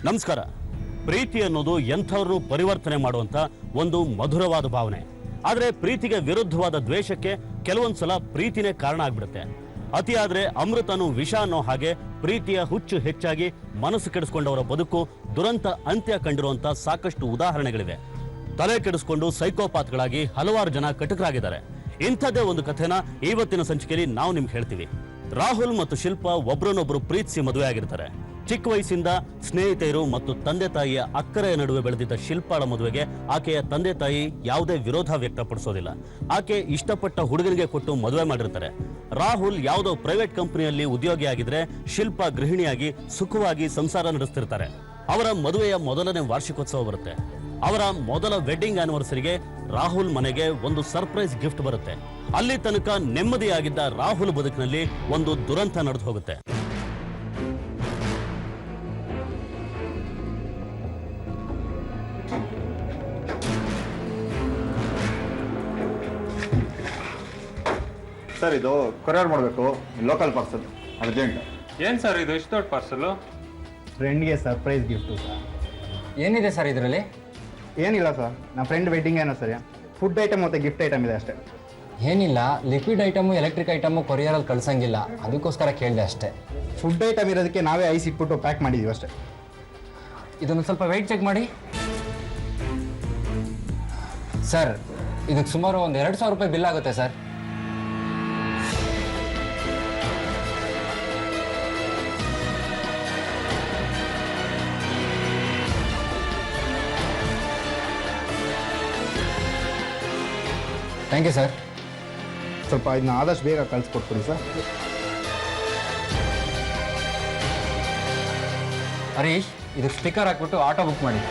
ನಮಸ್ಕಾರ. ಪ್ರೀತಿ ಅನ್ನೋದು ಎಂಥವ್ರನ್ನೂ ಪರಿವರ್ತನೆ ಮಾಡುವಂತ ಒಂದು ಮಧುರವಾದ ಭಾವನೆ. ಆದರೆ ಪ್ರೀತಿಗೆ ವಿರುದ್ಧವಾದ ದ್ವೇಷಕ್ಕೆ ಕೆಲವೊಂದ್ಸಲ ಪ್ರೀತಿನೇ ಕಾರಣ ಆಗ್ಬಿಡುತ್ತೆ. ಅತಿಯಾದ್ರೆ ಅಮೃತನು ವಿಷ ಅನ್ನೋ ಹಾಗೆ ಪ್ರೀತಿಯ ಹುಚ್ಚು ಹೆಚ್ಚಾಗಿ ಮನಸ್ಸು ಕೆಡಿಸ್ಕೊಂಡವರ ಬದುಕು ದುರಂತ ಅಂತ್ಯ ಕಂಡಿರುವಂತ ಸಾಕಷ್ಟು ಉದಾಹರಣೆಗಳಿವೆ. ತಲೆ ಕೆಡಿಸ್ಕೊಂಡು ಸೈಕೋಪಾತ್ಗಳಾಗಿ ಹಲವಾರು ಜನ ಕಟಕರಾಗಿದ್ದಾರೆ. ಇಂಥದ್ದೇ ಒಂದು ಕಥೆನ ಇವತ್ತಿನ ಸಂಚಿಕೆಯಲ್ಲಿ ನಾವು ನಿಮ್ಗೆ ಹೇಳ್ತೀವಿ. ರಾಹುಲ್ ಮತ್ತು ಶಿಲ್ಪಾ ಒಬ್ರನ್ನೊಬ್ರು ಪ್ರೀತಿಸಿ ಮದುವೆ ಆಗಿರ್ತಾರೆ. ಚಿಕ್ಕ ವಯಸ್ಸಿಂದ ಸ್ನೇಹಿತೆಯರು ಮತ್ತು ತಂದೆ ತಾಯಿಯ ಅಕ್ಕರೆಯ ನಡುವೆ ಬೆಳೆದಿದ್ದ ಶಿಲ್ಪಾಳ ಮದುವೆಗೆ ಆಕೆಯ ತಂದೆ ತಾಯಿ ಯಾವುದೇ ವಿರೋಧ ವ್ಯಕ್ತಪಡಿಸೋದಿಲ್ಲ. ಆಕೆ ಇಷ್ಟಪಟ್ಟ ಹುಡುಗನಿಗೆ ಕೊಟ್ಟು ಮದುವೆ ಮಾಡಿರ್ತಾರೆ. ರಾಹುಲ್ ಯಾವುದೋ ಪ್ರೈವೇಟ್ ಕಂಪನಿಯಲ್ಲಿ ಉದ್ಯೋಗಿಯಾಗಿದ್ರೆ ಶಿಲ್ಪಾ ಗೃಹಿಣಿಯಾಗಿ ಸುಖವಾಗಿ ಸಂಸಾರ ನಡೆಸ್ತಿರ್ತಾರೆ. ಅವರ ಮದುವೆಯ ಮೊದಲನೇ ವಾರ್ಷಿಕೋತ್ಸವ ಬರುತ್ತೆ. ಅವರ ಮೊದಲ ವೆಡ್ಡಿಂಗ್ ಆನಿವರ್ಸರಿಗೆ ರಾಹುಲ್ ಮನೆಗೆ ಒಂದು ಸರ್ಪ್ರೈಸ್ ಗಿಫ್ಟ್ ಬರುತ್ತೆ. ಅಲ್ಲಿ ತನಕ ನೆಮ್ಮದಿಯಾಗಿದ್ದ ರಾಹುಲ್ ಬದುಕಿನಲ್ಲಿ ಒಂದು ದುರಂತ ನಡೆದು ಹೋಗುತ್ತೆ. ಸರ್, ಇದು ಕೊರಿಯರ್ ಮಾಡಬೇಕು, ಲೋಕಲ್ ಪಾರ್ಸಲ್ ಅರ್ಜೆಂಟ್. ಏನು ಸರ್ ಇದು ಇಷ್ಟು ದೊಡ್ಡ ಪಾರ್ಸಲು? ಫ್ರೆಂಡ್ಗೆ ಸರ್ಪ್ರೈಸ್ ಗಿಫ್ಟು ಸರ್. ಏನಿದೆ ಸರ್ ಇದರಲ್ಲಿ? ಏನಿಲ್ಲ ಸರ್, ನಮ್ಮ ಫ್ರೆಂಡ್ ವೆಡ್ಡಿಂಗ್ ಏನೋ ಸರಿ. ಫುಡ್ ಐಟಮ್ ಮತ್ತು ಗಿಫ್ಟ್ ಐಟಮ್ ಇದೆ ಅಷ್ಟೇ. ಏನಿಲ್ಲ, ಲಿಕ್ವಿಡ್ ಐಟಮು ಎಲೆಕ್ಟ್ರಿಕ್ ಐಟಮು ಕೊರಿಯರಲ್ಲಿ ಕಳ್ಸಂಗಿಲ್ಲ, ಅದಕ್ಕೋಸ್ಕರ ಕೇಳಿದೆ ಅಷ್ಟೇ. ಫುಡ್ ಐಟಮ್ ಇರೋದಕ್ಕೆ ನಾವೇ ಐಸ್ ಇಟ್ಬಿಟ್ಟು ಪ್ಯಾಕ್ ಮಾಡಿದ್ದೀವಿ ಅಷ್ಟೇ. ಇದನ್ನು ಸ್ವಲ್ಪ ವೆಯ್ಟ್ ಚೆಕ್ ಮಾಡಿ ಸರ್. ಇದಕ್ಕೆ ಸುಮಾರು ಒಂದು 2,000 ರೂಪಾಯಿ ಬಿಲ್ ಆಗುತ್ತೆ ಸರ್. Thank you sir. ಸ್ವಲ್ಪ ಇದನ್ನ ಆದಷ್ಟು ಬೇಗ ಕಳಿಸ್ಕೊಟ್ಬಿಡಿ ಸರ್. ಹರೀಶ್, ಇದಕ್ಕೆ ಸ್ಟಿಕ್ಕರ್ ಹಾಕ್ಬಿಟ್ಟು ಆಟೋ ಬುಕ್ ಮಾಡಿ.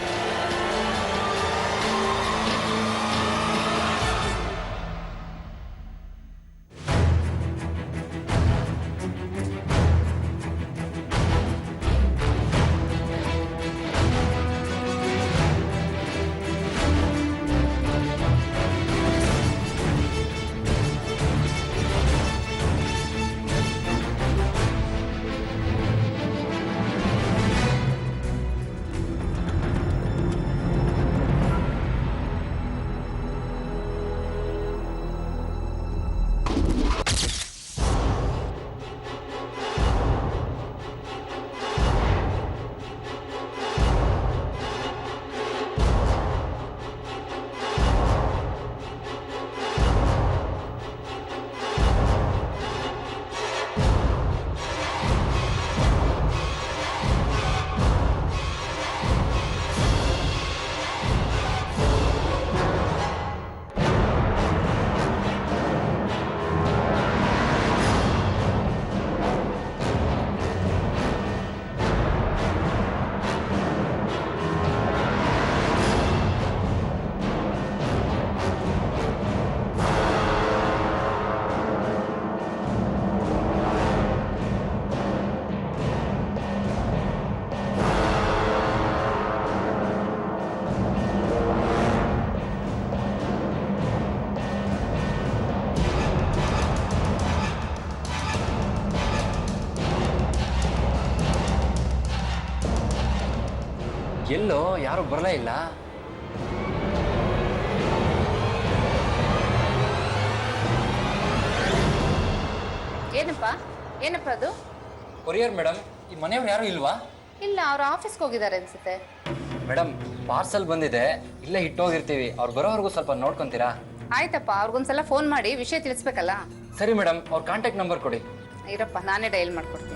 ಎಲ್ಲೋ ಯಾರು ಬರಲೇ ಇಲ್ಲ. ಏನಪ್ಪ ಅದು? ಕೊರಿಯರ್ ಮೇಡಮ್, ಈ ಮನೆಯವ್ರು ಯಾರು ಇಲ್ವಾ? ಇಲ್ಲ, ಅವ್ರ ಆಫೀಸ್ಗೆ ಹೋಗಿದ್ದಾರೆ ಅನ್ಸುತ್ತೆ. ಮೇಡಮ್, ಪಾರ್ಸಲ್ ಬಂದಿದೆ, ಇಲ್ಲೇ ಇಟ್ಟೋಗಿರ್ತೀವಿ. ಅವ್ರು ಬರೋವರೆಗೂ ಸ್ವಲ್ಪ ನೋಡ್ಕೊಂತೀರಾ? ಆಯ್ತಪ್ಪ, ಅವ್ರಿಗೊಂದ್ಸಲ ಫೋನ್ ಮಾಡಿ ವಿಷಯ ತಿಳಿಸ್ಬೇಕಲ್ಲ. ಸರಿ ಮೇಡಮ್, ಅವ್ರ ಕಾಂಟ್ಯಾಕ್ಟ್ ನಂಬರ್ ಕೊಡಿ. ಇರಪ್ಪ, ನಾನೇ ಡಯಲ್ ಮಾಡ್ಕೊಡ್ತೀನಿ.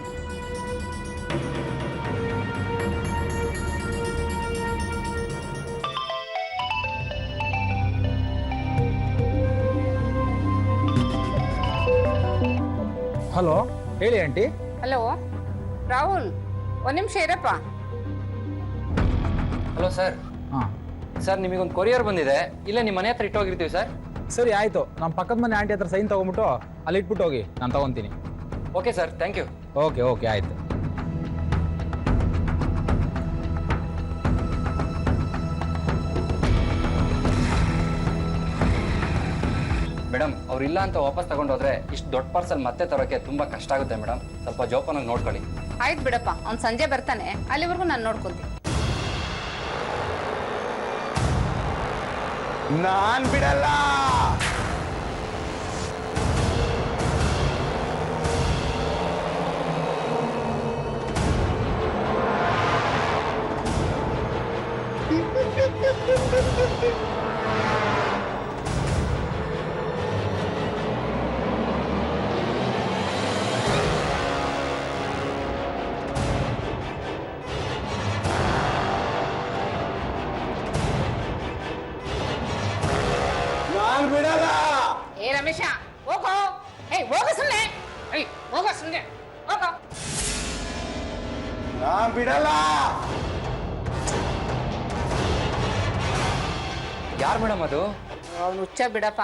ಹಲೋ, ಹೇಳಿ ಆಂಟಿ. ಹಲೋ ರಾಹುಲ್, ಒಂದು ನಿಮಿಷ ಇರಪ್ಪ. Hello sir. ಹಾಂ ಸರ್, ನಿಮಗೊಂದು ಕೊರಿಯರ್ ಬಂದಿದೆ, ಇಲ್ಲೇ ನಿಮ್ಮ ಮನೆ ಹತ್ರ ಇಟ್ಟೋಗಿರ್ತೀವಿ ಸರ್. ಸರಿ, ಆಯಿತು. ನಮ್ಮ ಪಕ್ಕದ ಮನೆ ಆಂಟಿ ಹತ್ರ ಸೈನ್ ತೊಗೊಂಬಿಟ್ಟು ಅಲ್ಲಿ ಇಟ್ಬಿಟ್ಟು ಹೋಗಿ, ನಾನು ತೊಗೊತೀನಿ. Okay sir, thank you. Okay okay, ಆಯಿತು. ಮೇಡಮ್, ಅವ್ರಿಲ್ಲ ಅಂತ ವಾಪಸ್ ತಗೊಂಡೋದ್ರೆ ಇಷ್ಟು ದೊಡ್ಡ ಪಾರ್ಸಲ್ ಮತ್ತೆ ತರೋಕೆ ತುಂಬಾ ಕಷ್ಟ ಆಗುತ್ತೆ ಮೇಡಮ್. ಸ್ವಲ್ಪ ಜೋಪಾನಾಗಿ ನೋಡ್ಕೊಳ್ಳಿ. ಆಯ್ತು ಬಿಡಪ್ಪ, ಅವ್ನು ಸಂಜೆ ಬರ್ತಾನೆ, ಅಲ್ಲಿವರೆಗೂ ನಾನು ನೋಡ್ಕೊತೀನಿ. ನಾನ್ ಬಿಡಲ್ಲ. ನಾನ್ ಬಿಡಲ್ಲ. ಏ ರಮೇಶ ಹೋಗೋ. ಏಯ್ ಹೋಗೋ ಸುಮ್ಮನೆ. ಏಯ್ ಹೋಗೋ ಸುಮ್ಮನೆ ಹೋಗೋ. ನಾನ್ ಬಿಡಲ್ಲ. ಯಾರು ಮೇಡಮ್ ಅದು? ಅವ್ನು ಹುಚ್ಚ ಬಿಡಪ್ಪ.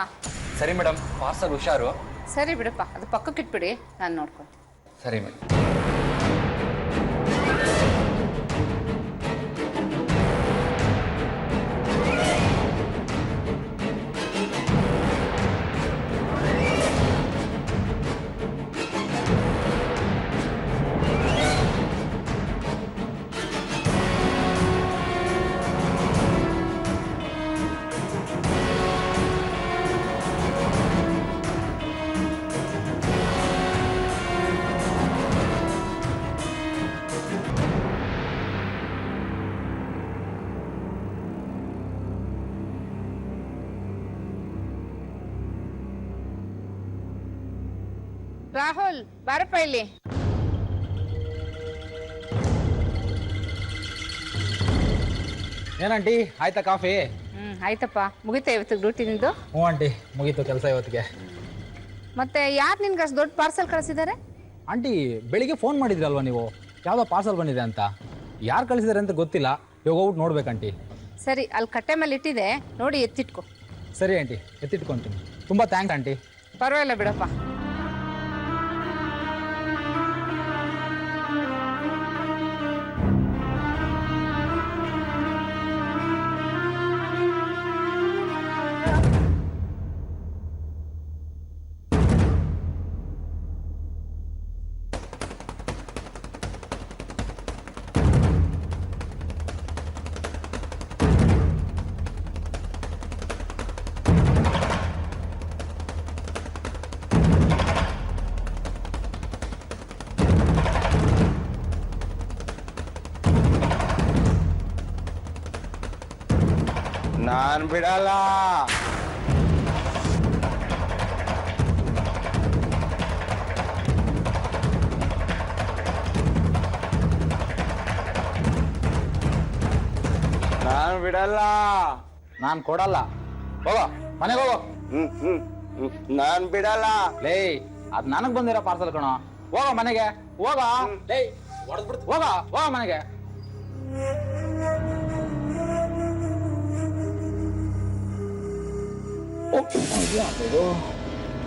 ಸರಿ ಮೇಡಮ್, ಪಾರ್ಸಲ್ ಹುಷಾರು. ಸರಿ ಬಿಡಪ್ಪ, ಅದು ಪಕ್ಕಕ್ಕೆ ಇಟ್ಬಿಡಿ, ನಾನು ನೋಡ್ಕೊಂಡು. ಸರಿ ಮೇಡಮ್. ರಾಹುಲ್ ಬಾರಪ್ಪ ಇಲ್ಲಿ. ಏನಂಟಿ ಆಯ್ತಾ ಕಾಫಿ? ಆಯ್ತಪ್ಪ, ಮುಗಿತಾ ಇವತ್ತು ಡ್ಯೂಟಿ ನಿಂದು? ಹ್ಞೂ ಆಂಟಿ, ಮುಗೀತು ಕೆಲಸ ಇವತ್ತಿಗೆ. ಮತ್ತೆ ಯಾರು ನಿನ್ಗೆ ಅಷ್ಟು ದೊಡ್ಡ ಪಾರ್ಸಲ್ ಕಳಿಸಿದ್ದಾರೆ? ಆಂಟಿ ಬೆಳಿಗ್ಗೆ ಫೋನ್ ಮಾಡಿದ್ರಲ್ವ ನೀವು, ಯಾವುದೋ ಪಾರ್ಸಲ್ ಬಂದಿದೆ ಅಂತ. ಯಾರು ಕಳಿಸಿದ್ದಾರೆ ಅಂತ ಗೊತ್ತಿಲ್ಲ, ಇವಾಗ ಹೋಗ್ಬಿಟ್ಟು ನೋಡ್ಬೇಕಂಟಿ. ಸರಿ, ಅಲ್ಲಿ ಕಟ್ಟೆ ಮೇಲೆ ಇಟ್ಟಿದೆ, ನೋಡಿ ಎತ್ತಿಟ್ಕೊ. ಸರಿ ಆಂಟಿ, ಎತ್ತಿಟ್ಕೊಂತೀನಿ. ತುಂಬ ಥ್ಯಾಂಕ್ಸ್ ಆಂಟಿ. ಪರವಾಗಿಲ್ಲ ಬಿಡಪ್ಪ. ನಾನ್ ಬಿಡಲ್ಲ. ನಾನ್ ಬಿಡಲ್ಲ. ನಾನು ಕೊಡಲ್ಲ. ಹೋಗೋ ಮನೆಗೆ ಹೋಗೋ. ನಾನ್ ಬಿಡಲ್ಲ. ಲೇ, ಅದು ನನಗೆ ಬಂದಿರೋ ಪಾರ್ಸಲ್ ಕಣೋ. ಹೋಗೋ ಮನೆಗೆ, ಹೋಗೋ. ಲೇ, ಹೊಡೆದ್ಬಿಡ್ತು. ಹೋಗೋ ಹೋಗೋ ಮನೆಗೆ.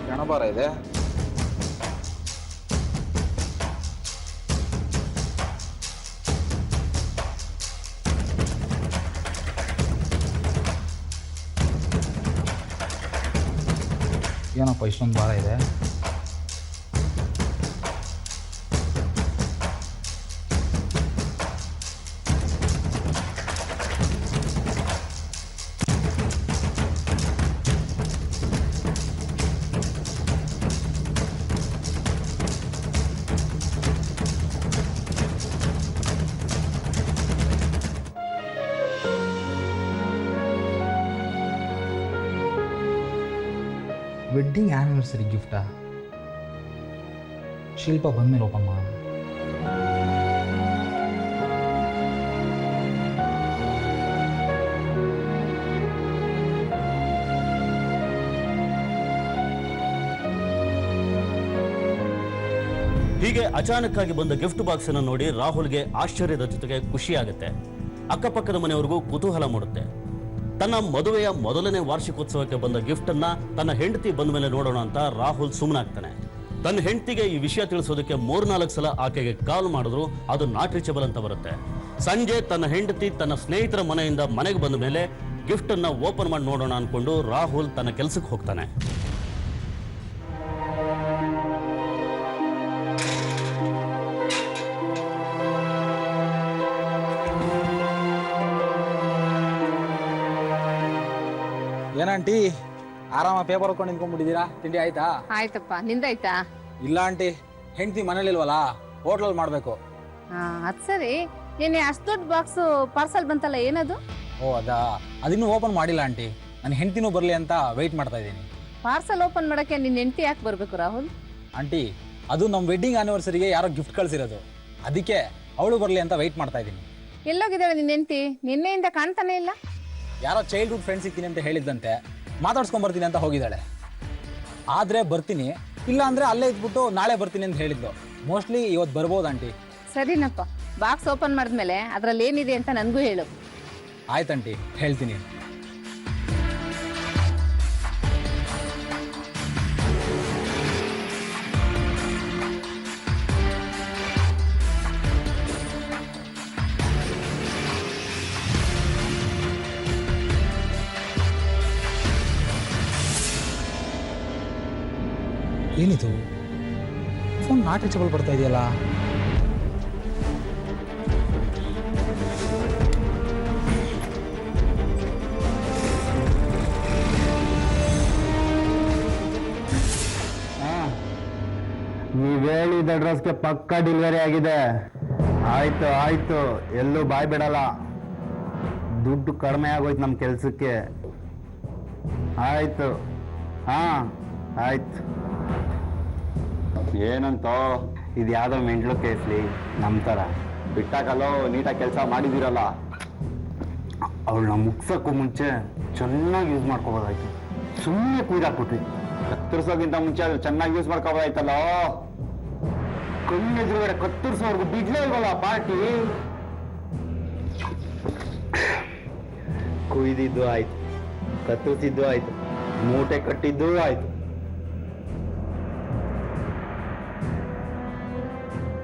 ಕ್ಷಣಭಾರ ಇದೆ. ಏನಪ್ಪ ಇಷ್ಟೊಂದು ಭಾರ ಇದೆ? Wedding anniversary ಗಿಫ್ಟಾ? ಶಿಲ್ಪ ಬಂದ್ಮೇಲೆ ಓಪನ್ ಮಾಡೋಣ. ಹೀಗೆ ಅಚಾನಕ್ಕಾಗಿ ಬಂದ ಗಿಫ್ಟ್ ಬಾಕ್ಸ್ ಅನ್ನು ನೋಡಿ ರಾಹುಲ್ಗೆ ಆಶ್ಚರ್ಯದ ಜೊತೆಗೆ ಖುಷಿಯಾಗುತ್ತೆ. ಅಕ್ಕಪಕ್ಕದ ಮನೆಯವರಿಗೂ ಕುತೂಹಲ ಮೂಡುತ್ತೆ. ತನ್ನ ಮದುವೆಯ ಮೊದಲನೇ ವಾರ್ಷಿಕೋತ್ಸವಕ್ಕೆ ಬಂದ ಗಿಫ್ಟ್ ಅನ್ನ ತನ್ನ ಹೆಂಡತಿ ಬಂದ ಮೇಲೆ ನೋಡೋಣ ಅಂತ ರಾಹುಲ್ ಸುಮ್ಮನಾಗ್ತಾನೆ. ತನ್ನ ಹೆಂಡತಿಗೆ ಈ ವಿಷಯ ತಿಳಿಸೋದಕ್ಕೆ 3-4 ಸಲ ಆಕೆಗೆ ಕಾಲ್ ಮಾಡಿದ್ರು ಅದು ನಾಟ್ ರೀಚಬಲ್ ಅಂತ ಬರುತ್ತೆ. ಸಂಜೆ ತನ್ನ ಹೆಂಡತಿ ತನ್ನ ಸ್ನೇಹಿತರ ಮನೆಯಿಂದ ಮನೆಗೆ ಬಂದ ಮೇಲೆ ಗಿಫ್ಟ್ ಅನ್ನ ಓಪನ್ ಮಾಡಿ ನೋಡೋಣ ಅನ್ಕೊಂಡು ರಾಹುಲ್ ತನ್ನ ಕೆಲಸಕ್ಕೆ ಹೋಗ್ತಾನೆ. ಏನಂಟಿ ಆರಾಮ ಪೇಪರ್ ಹಾಕೊಂಡು ನಿಂತ್ಕೊಂಡ್ಬಿಟ್ಟಿದ್ದೀರಾ? ತಿಂಡಿ ಆಯ್ತಾ? ಆಯ್ತಪ್ಪ, ನಿಂದಾಯ್ತಾ? ಇಲ್ಲ ಆಂಟಿ, ಹೆಂಡ್ತಿ ಮನೇಲಿ ಇಲ್ವಲ್ಲ, ಹೋಟ್ಲಲ್ಲಿ ಮಾಡಬೇಕು. ಅದ್ ಸರಿ. ಏನೇ ಅಷ್ಟು ದೊಡ್ಡ ಬಾಕ್ಸ್ ಪಾರ್ಸಲ್ ಬಂತಲ್ಲ, ಏನದು? ಓ ಅದಿನ್ನೂ ಓಪನ್ ಮಾಡಿಲ್ಲ ಆಂಟಿ. ನನ್ನ ಹೆಂಡ್ತಿನೂ ಬರಲಿ ಅಂತ ವೆಯ್ಟ್ ಮಾಡ್ತಾ ಇದ್ದೀನಿ. ಪಾರ್ಸಲ್ ಓಪನ್ ಮಾಡಕ್ಕೆ ನಿನ್ನ ಹೆಂಡತಿ ಯಾಕೆ ಬರ್ಬೇಕು ರಾಹುಲ್? ಆಂಟಿ, ಅದು ನಮ್ಮ ವೆಡ್ಡಿಂಗ್ ಆನಿವರ್ಸರಿಗೆ ಯಾರೋ ಗಿಫ್ಟ್ ಕಳ್ಸಿರೋದು, ಅದಕ್ಕೆ ಅವಳು ಬರಲಿ ಅಂತ ವೆಯ್ಟ್ ಮಾಡ್ತಾ ಇದ್ದೀನಿ. ಎಲ್ಲೋಗಿದ್ದಾಳೆ ನಿನ್ನ ಹೆಂಡತಿ? ನಿನ್ನೆಯಿಂದ ಕಾಣ್ತಾನೆ ಇಲ್ಲ. ಯಾರೋ ಚೈಲ್ಡ್ಹುಡ್ ಫ್ರೆಂಡ್ ಸಿಗ್ತೀನಿ ಅಂತ ಹೇಳಿದ್ದಂತೆ, ಮಾತಾಡ್ಸ್ಕೊಂಡ್ ಬರ್ತೀನಿ ಅಂತ ಹೋಗಿದ್ದಾಳೆ. ಆದರೆ ಬರ್ತೀನಿ, ಇಲ್ಲ ಅಂದರೆ ಅಲ್ಲೇ ಇದ್ಬಿಟ್ಟು ನಾಳೆ ಬರ್ತೀನಿ ಅಂತ ಹೇಳಿದ್ಲು. ಮೋಸ್ಟ್ಲಿ ಇವತ್ತು ಬರ್ಬೋದು ಆಂಟಿ. ಸರಿನಪ್ಪ, ಬಾಕ್ಸ್ ಓಪನ್ ಮಾಡಿದ್ಮೇಲೆ ಅದ್ರಲ್ಲಿ ಏನಿದೆ ಅಂತ ನನಗೂ ಹೇಳು. ಆಯ್ತಂಟಿ, ಹೇಳ್ತೀನಿ. ಏನಿದು? ಫೋನ್ ನಾಟ್ ರೀಚಬಲ್ ಬರ್ತಾ ಇದೆಯಲ್ಲ. ನೀವು ಹೇಳಿದ ಅಡ್ರೆಸ್ಗೆ ಪಕ್ಕ ಡೆಲಿವರಿ ಆಗಿದೆ. ಆಯ್ತು ಆಯ್ತು, ಎಲ್ಲೂ ಬಾಯ್ ಬಿಡಲ್ಲ. ದುಡ್ಡು ಕಡಿಮೆ ಆಗೋಯ್ತು ನಮ್ಮ ಕೆಲಸಕ್ಕೆ. ಆಯ್ತು, ಹಾಂ ಆಯ್ತು. ಏನಂತೋ ಇದು ಯಾವುದೋ ಮೆಂಟ್ಲು ಕೇಸ್ಲಿ ನಮ್ಮ ಥರ ಬಿಟ್ಟಾಕಲ್ಲೋ ನೀಟಾಗಿ ಕೆಲಸ ಮಾಡಿದಿರಲ್ಲ. ಅವಳನ್ನ ಮುಗ್ಸೋಕ್ಕೂ ಮುಂಚೆ ಚೆನ್ನಾಗಿ ಯೂಸ್ ಮಾಡ್ಕೋಬೋದಾಯ್ತು. ಸುಮ್ಮನೆ ಕುಯ್ದಾಕ್ಬಿಟ್ವಿ. ಕತ್ತರಿಸೋಕ್ಕಿಂತ ಮುಂಚೆ ಅದು ಚೆನ್ನಾಗಿ ಯೂಸ್ ಮಾಡ್ಕೋಬೋದಾಯ್ತಲ್ಲ. ಕಣ್ಣೆದುರುಗಡೆ ಕತ್ತರಿಸೋರ್ಗು ಬಿಡ್ಲೇ ಇಲ್ವಲ್ಲ ಪಾರ್ಟಿ. ಕುಯ್ದಿದ್ದು ಆಯ್ತು, ಕತ್ತರಿಸಿದ್ದು ಆಯ್ತು, ಮೂಟೆ ಕಟ್ಟಿದ್ದು ಆಯ್ತು.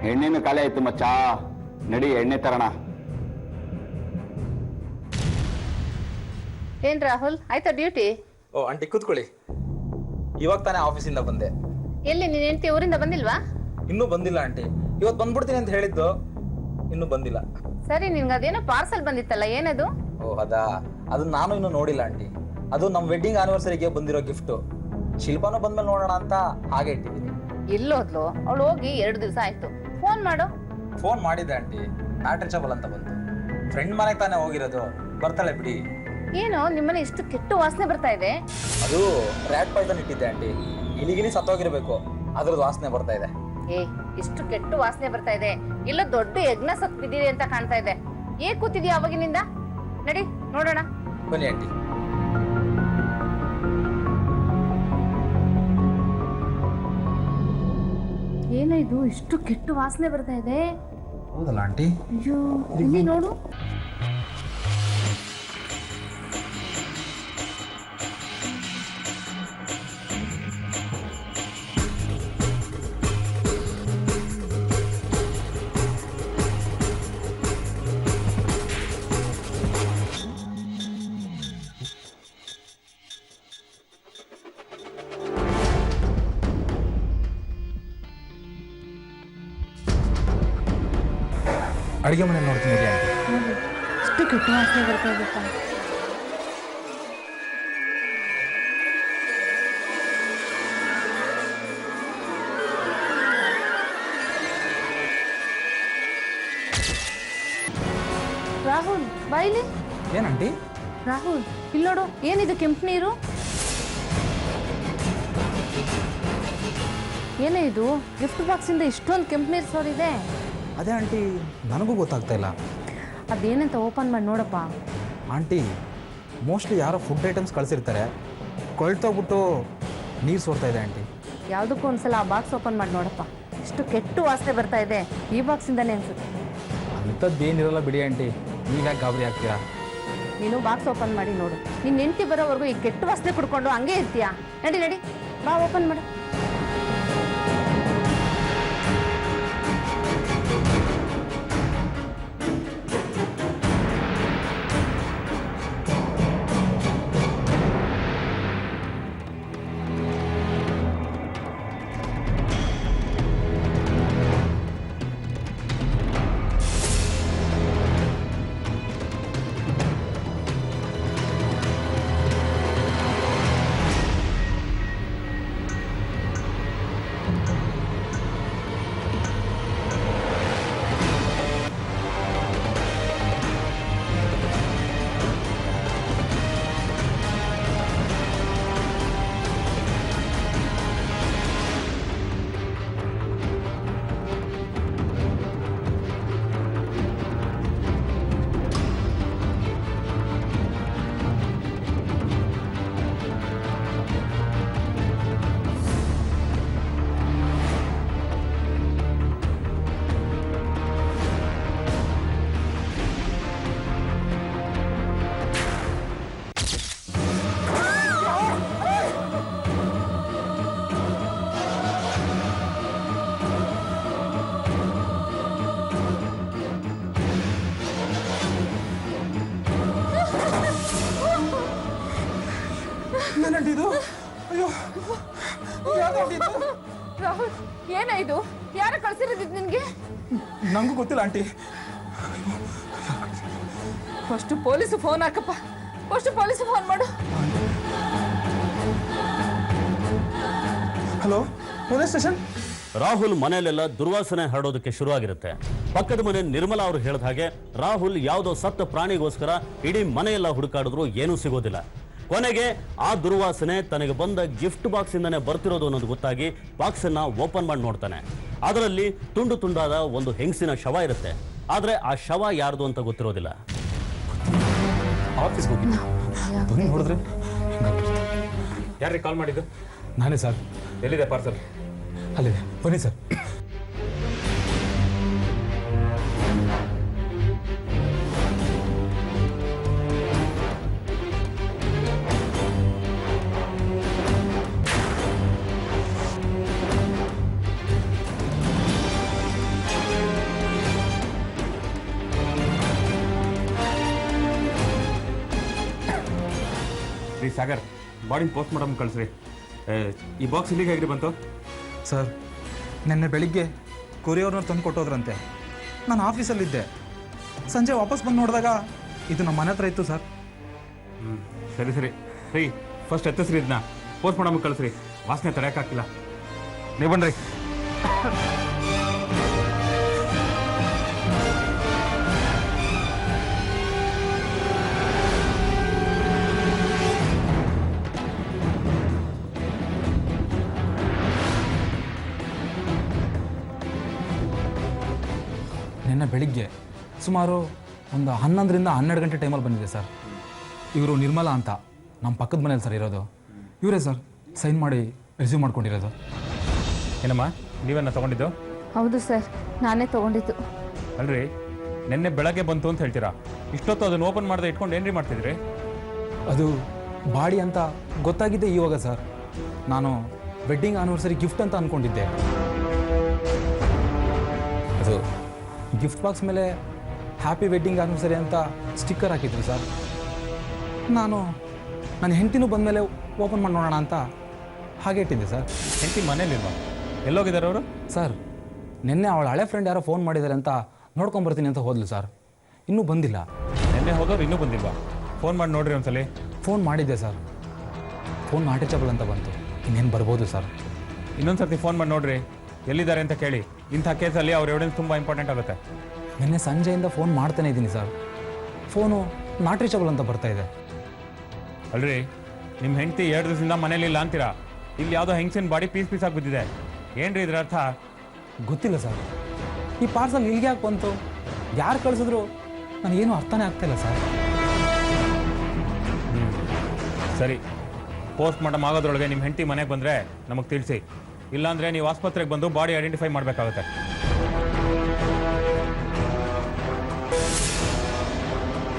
ಎಣ್ಣೆನೂ ಖಾಲಿ ಆಯ್ತು ಮಚ್ಚ. ನಡಿ ಎಣ್ಣೆ ತರೋಣ. ಏನ್ ರಾಹುಲ್, ಆಯ್ತಾ ಡ್ಯೂಟಿ? ಓ ಆಂಟಿ, ಕೂತ್ಕೊಳ್ಳಿ. ಇವಾಗ ತಾನೇ ಆಫೀಸಿಂದ ಬಂದೆ. ಎಲ್ಲಿ ನಿನ್ನ ಹೆಂಡತಿ ಊರಿಂದ ಬಂದಿಲ್ವಾ? ಇನ್ನೂ ಬಂದಿಲ್ಲ ಆಂಟಿ. ಇವತ್ತು ಬಂದ್ಬಿಡ್ತೀನಿ ಅಂತ ಹೇಳಿದ್ದು, ಇನ್ನೂ ಬಂದಿಲ್ಲ. ಸರಿ, ನಿನ್ಗೆ ಅದೇನೋ ಪಾರ್ಸಲ್ ಬಂದಿತ್ತಲ್ಲ, ಏನದು? ಓ ಅದು ನಾನು ಇನ್ನೂ ನೋಡಿಲ್ಲ ಆಂಟಿ. ಅದು ನಮ್ಮ ವೆಡ್ಡಿಂಗ್ ಆನಿವರ್ಸರಿಗೆ ಬಂದಿರೋ ಗಿಫ್ಟು. ಶಿಲ್ಪಾನು ಬಂದ್ಮೇಲೆ ನೋಡೋಣ ಅಂತ ಹಾಗೆ ಇಟ್ಟಿದ್ದೀನಿ. ಇಲ್ಲೋದ್ಲು, ಅವಳು ಹೋಗಿ 2 ದಿವಸ ಆಯ್ತು. ಫೋನ್ ಮಾಡು. ಫೋನ್ ಮಾಡಿದ್ದೆ ಆಂಟಿ, ನಾಟ್ ರೀಚಬಲ್ ಅಂತ ಬಂತು. ಫ್ರೆಂಡ್ ಮನೆಗೆ ತಾನೇ ಹೋಗಿರೋದು, ಬರ್ತಾಳೆ ಬಿಡಿ. ಏನೋ ನಿಮ್ಮನೆ ಇಷ್ಟು ಕೆಟ್ಟ ವಾಸನೆ ಬರ್ತಾ ಇದೆ. ಅದು ರ್ಯಾಟ್ ಪಾಯ್ಸನ್ ಇಟ್ಟಿದ್ದೆ ಆಂಟಿ. ಇಲಿಗಿಲಿ ಸತ್ತೋಗಿರ್ಬೇಕು, ಅದ್ರದ್ದು ವಾಸನೆ ಬರ್ತಾ ಇದೆ. ಇಷ್ಟು ಕೆಟ್ಟ ವಾಸನೆ ಬರ್ತಾ ಇದೆ. ಇಲ್ಲ ದೊಡ್ಡ ಯಜ್ಞ ಸತ್ ಬಿದ್ದಿದೆ ಅಂತ ಕಾಣ್ತಾ ಇದೆ. ಕೂತಿದ್ಯಾ ಅವಾಗಿನಿಂದ? ನಡಿ ನೋಡೋಣ. ಬನ್ನಿ ಆಂಟಿ. ಏನೋ ಇದು ಇಷ್ಟು ಕೆಟ್ಟ ವಾಸನೆ ಬರ್ತಾ ಇದೆ? ಹೌದಲ್ಲ ಆಂಟಿ? ಅಯ್ಯೋ, ಇಲ್ಲಿ ನೋಡು. ಅಡುಗೆ ಮನೆ ನೋಡ್ತೀನಿ ಆಂಟಿ. ಇಷ್ಟು ಕೆಟ್ಟ ವಾಸನೆ ಬರ್ತಾ ಇದೆಪ್ಪ. ರಾಹುಲ್ ಬಾಯಿಲಿ. ಏನಂಟಿ? ರಾಹುಲ್ ಇಲ್ಲಿ ನೋಡು, ಏನಿದು ಕೆಂಪು ನೀರು? ಏನೇ ಇದು? ಗಿಫ್ಟ್ ಬಾಕ್ಸ್ ಇಂದ ಇಷ್ಟೊಂದು ಕೆಂಪು ನೀರು ಸೋರಿದೆ. ಅದೇ ಆಂಟಿ, ನನಗೂ ಗೊತ್ತಾಗ್ತಾ ಇಲ್ಲ. ಅದೇನಂತ ಓಪನ್ ಮಾಡಿ ನೋಡಪ್ಪ. ಆಂಟಿ, ಮೋಸ್ಟ್ಲಿ ಯಾರೋ ಫುಡ್ ಐಟಮ್ಸ್ ಕಳಿಸಿರ್ತಾರೆ, ಕೊಳ್ತೋಗ್ಬಿಟ್ಟು ನೀರು ಸೋರ್ತಾ ಇದೆ ಆಂಟಿ. ಯಾವುದಕ್ಕೂ ಒಂದ್ಸಲ ಆ ಬಾಕ್ಸ್ ಓಪನ್ ಮಾಡಿ ನೋಡಪ್ಪ. ಇಷ್ಟು ಕೆಟ್ಟ ವಾಸನೆ ಬರ್ತಾ ಇದೆ, ಈ ಬಾಕ್ಸಿಂದಾನೇ ಅನ್ಸುತ್ತೆ. ಅಂಥದ್ದೇನಿರಲ್ಲ ಬಿಡಿ ಆಂಟಿ, ನೀವ್ಯಾಕೆ ಗಾಬರಿ ಆಗ್ತೀರಾ? ನೀನು ಬಾಕ್ಸ್ ಓಪನ್ ಮಾಡಿ ನೋಡು. ನಿನ್ನ ಹೆಂಡತಿ ಬರೋವರೆಗೂ ಈ ಕೆಟ್ಟ ವಾಸನೆ ಕುಡ್ಕೊಂಡು ಹಂಗೆ ಇರ್ತೀಯಾ? ನಡಿ ನಡಿ, ಬಾ ಓಪನ್ ಮಾಡು. ಏನಾಯ್ತು? ಯಾರ ಕಳ್ಸಿರೋದು ನಿನ್ಗೆ? ನನಗೂ ಗೊತ್ತಿಲ್ಲ ಆಂಟಿ. ಫಸ್ಟ್ ಪೊಲೀಸ್ ಫೋನ್ ಹಾಕಪ್ಪ. ಫಸ್ಟ್ ಪೊಲೀಸ್ ಫೋನ್ ಮಾಡು. Hello, police station. ರಾಹುಲ್ ಮನೆಯಲ್ಲೆಲ್ಲ ದುರ್ವಾಸನೆ ಹರಡೋದಕ್ಕೆ ಶುರುವಾಗಿರುತ್ತೆ. ಪಕ್ಕದ ಮನೆ ನಿರ್ಮಲಾ ಅವರು ಹೇಳಿದ ಹಾಗೆ ರಾಹುಲ್ ಯಾವುದೋ ಸತ್ತ ಪ್ರಾಣಿಗೋಸ್ಕರ ಇಡೀ ಮನೆಯೆಲ್ಲ ಹುಡುಕಾಡಿದ್ರು ಏನೂ ಸಿಗೋದಿಲ್ಲ. ಕೊನೆಗೆ ಆ ದುರ್ವಾಸನೆ ತನಗೆ ಬಂದ ಗಿಫ್ಟ್ ಬಾಕ್ಸ್ ಇಂದಾನೆ ಬರ್ತಿರೋದು ಅನ್ನೋದು ಗೊತ್ತಾಗಿ ಬಾಕ್ಸ್ ಅನ್ನ ಓಪನ್ ಮಾಡಿ ನೋಡ್ತಾನೆ. ಅದರಲ್ಲಿ ತುಂಡು ತುಂಡಾದ ಒಂದು ಹೆಂಗಸಿನ ಶವ ಇರುತ್ತೆ. ಆದ್ರೆ ಆ ಶವ ಯಾರ್ದು ಅಂತ ಗೊತ್ತಿರೋದಿಲ್ಲ. ಆಫೀಸ್ಗೆ ಹೋಗಿದ್ದೆ, ಬನ್ನಿ ನೋಡಿದ್ರೆ. ಯಾರಿಗೆ ಕಾಲ್ ಮಾಡಿದ್ದು? ನಾನೇ ಸರ್. ಎಲ್ಲಿದೆ ಪಾರ್ಸಲ್? ಅಲ್ಲೇ ಬನ್ನಿ ಸರ್. ರೀ ಸಾಗರ್, ಬಾಡಿ ಪೋಸ್ಟ್ ಮಾಡಮ್ ಕಳಿಸ್ರಿ. ಈ ಬಾಕ್ಸ್ ಇಲ್ಲಿಗೆ ಹೇಗ್ರಿ ಬಂತು? ಸರ್, ನಿನ್ನೆ ಬೆಳಿಗ್ಗೆ ಕೊರಿಯರ್ನವ್ರು ತಂದು ಕೊಟ್ಟೋದ್ರಂತೆ. ನಾನು ಆಫೀಸಲ್ಲಿದ್ದೆ. ಸಂಜೆ ವಾಪಸ್ ಬಂದು ನೋಡಿದಾಗ ಇದು ನಮ್ಮ ಮನೆ ಹತ್ರ ಇತ್ತು ಸರ್. ಸರಿ ಸರಿ ರೀ, ಫಸ್ಟ್ ಎತ್ತಿಸ್ರಿ, ಇದನ್ನ ಪೋಸ್ಟ್ ಮಾಡಮ್ ಕಳಿಸ್ರಿ. ವಾಸನೆ ತಡೆಯೋಕ್ಕಾಗ್ತಿಲ್ಲ. ನೀವು ಬನ್ನಿರಿ. ನಿನ್ನೆ ಬೆಳಿಗ್ಗೆ ಸುಮಾರು ಒಂದು 11ರಿಂದ 12 ಗಂಟೆ ಟೈಮಲ್ಲಿ ಬಂದಿದೆ ಸರ್. ಇವರು ನಿರ್ಮಲಾ ಅಂತ ನಮ್ಮ ಪಕ್ಕದ ಮನೇಲಿ ಸರ್ ಇರೋದು. ಇವರೇ ಸರ್ ಸೈನ್ ಮಾಡಿ ರಿಸೀವ್ ಮಾಡ್ಕೊಂಡಿರೋದು. ಏನಮ್ಮ, ನೀವನ್ನ ತಗೊಂಡಿದ್ದು? ಹೌದು ಸರ್, ನಾನೇ ತಗೊಂಡಿದ್ದು. ಅಲ್ರಿ, ನಿನ್ನೆ ಬೆಳಗ್ಗೆ ಬಂತು ಅಂತ ಹೇಳ್ತೀರಾ, ಇಷ್ಟೊತ್ತು ಅದನ್ನು ಓಪನ್ ಮಾಡದೆ ಇಟ್ಕೊಂಡು ಏನ್ರಿ ಮಾಡ್ತಿದ್ರಿ? ಅದು ಬಾಡಿ ಅಂತ ಗೊತ್ತಾಗಿದ್ದೆ ಇವಾಗ ಸರ್. ನಾನು ವೆಡ್ಡಿಂಗ್ ಆನಿವರ್ಸರಿ ಗಿಫ್ಟ್ ಅಂತ ಅಂದ್ಕೊಂಡಿದ್ದೆ. ಅದು ಗಿಫ್ಟ್ ಬಾಕ್ಸ್ ಮೇಲೆ ಹ್ಯಾಪಿ ವೆಡ್ಡಿಂಗ್ ಆನಿವರ್ಸರಿ ಅಂತ ಸ್ಟಿಕ್ಕರ್ ಹಾಕಿದ್ರು ಸರ್. ನಾನು ನನ್ನ ಹೆಂಡತಿನೂ ಬಂದಮೇಲೆ ಓಪನ್ ಮಾಡಿ ನೋಡೋಣ ಅಂತ ಹಾಗೆ ಇಟ್ಟಿದ್ದೆ ಸರ್. ಹೆಂಡತಿ ಮನೇಲಿಲ್ವಾ? ಎಲ್ಲೋಗಿದ್ದಾರೆ ಅವರು? ಸರ್, ನಿನ್ನೆ ಅವಳ ಹಳೆ ಫ್ರೆಂಡ್ ಯಾರೋ ಫೋನ್ ಮಾಡಿದ್ದಾರೆ ಅಂತ ನೋಡ್ಕೊಂಬರ್ತೀನಿ ಅಂತ ಹೋದ್ಲು ಸರ್. ಇನ್ನೂ ಬಂದಿಲ್ಲ. ನಿನ್ನೆ ಹೋದವ್ರು ಇನ್ನೂ ಬಂದಿಲ್ವಾ? ಫೋನ್ ಮಾಡಿ ನೋಡ್ರಿ ಒಂದ್ಸಲಿ. ಫೋನ್ ಮಾಡಿದ್ದೆ ಸರ್, ಫೋನ್ ನಾಟ್ ರೀಚಬಲ್ ಅಂತ ಬಂತು. ಇನ್ನೇನು ಬರ್ಬೋದು ಸರ್. ಇನ್ನೊಂದು ಸರ್ತಿ ಫೋನ್ ಮಾಡಿ ನೋಡ್ರಿ, ಎಲ್ಲಿದ್ದಾರೆ ಅಂತ ಕೇಳಿ. ಇಂಥ ಕೇಸಲ್ಲಿ ಅವ್ರ ಎವಿಡೆನ್ಸ್ ತುಂಬ ಇಂಪಾರ್ಟೆಂಟ್ ಆಗುತ್ತೆ. ನಿನ್ನೆ ಸಂಜೆಯಿಂದ ಫೋನ್ ಮಾಡ್ತಾನೆ ಇದ್ದೀನಿ ಸರ್. ಫೋನು ನಾಟ್ ರೀಚಬಲ್ ಅಂತ ಬರ್ತಾ ಇದೆ. ಅಲ್ರಿ, ನಿಮ್ಮ ಹೆಂಡತಿ 2 ದಿವಸದಿಂದ ಮನೇಲಿ ಇಲ್ಲ ಅಂತೀರಾ. ಇಲ್ಲಿ ಯಾವುದೋ ಹೆಂಗಸಿನ ಬಾಡಿ ಪೀಸ್ ಪೀಸ್ ಆಗಿ ಬಿದ್ದಿದೆ. ಏನ್ರಿ ಇದ್ರ ಅರ್ಥ? ಗೊತ್ತಿಲ್ಲ ಸರ್. ಈ ಪಾರ್ಸಲ್ ಇಲ್ಲಿಗೆ ಯಾಕೆ ಬಂತು, ಯಾರು ಕಳಿಸಿದ್ರು ನನಗೇನು ಅರ್ಥನೇ ಆಗ್ತಾಯಿಲ್ಲ ಸರ್. ಸರಿ, ಪೋಸ್ಟ್ ಮಾರ್ಟಮ್ ಆಗೋದ್ರೊಳಗೆ ನಿಮ್ಮ ಹೆಂಡತಿ ಮನೆಗೆ ಬಂದರೆ ನಮಗೆ ತಿಳಿಸಿ. ಇಲ್ಲಾಂದರೆ ನೀವು ಆಸ್ಪತ್ರೆಗೆ ಬಂದು ಬಾಡಿ ಐಡೆಂಟಿಫೈ ಮಾಡಬೇಕಾಗುತ್ತೆ.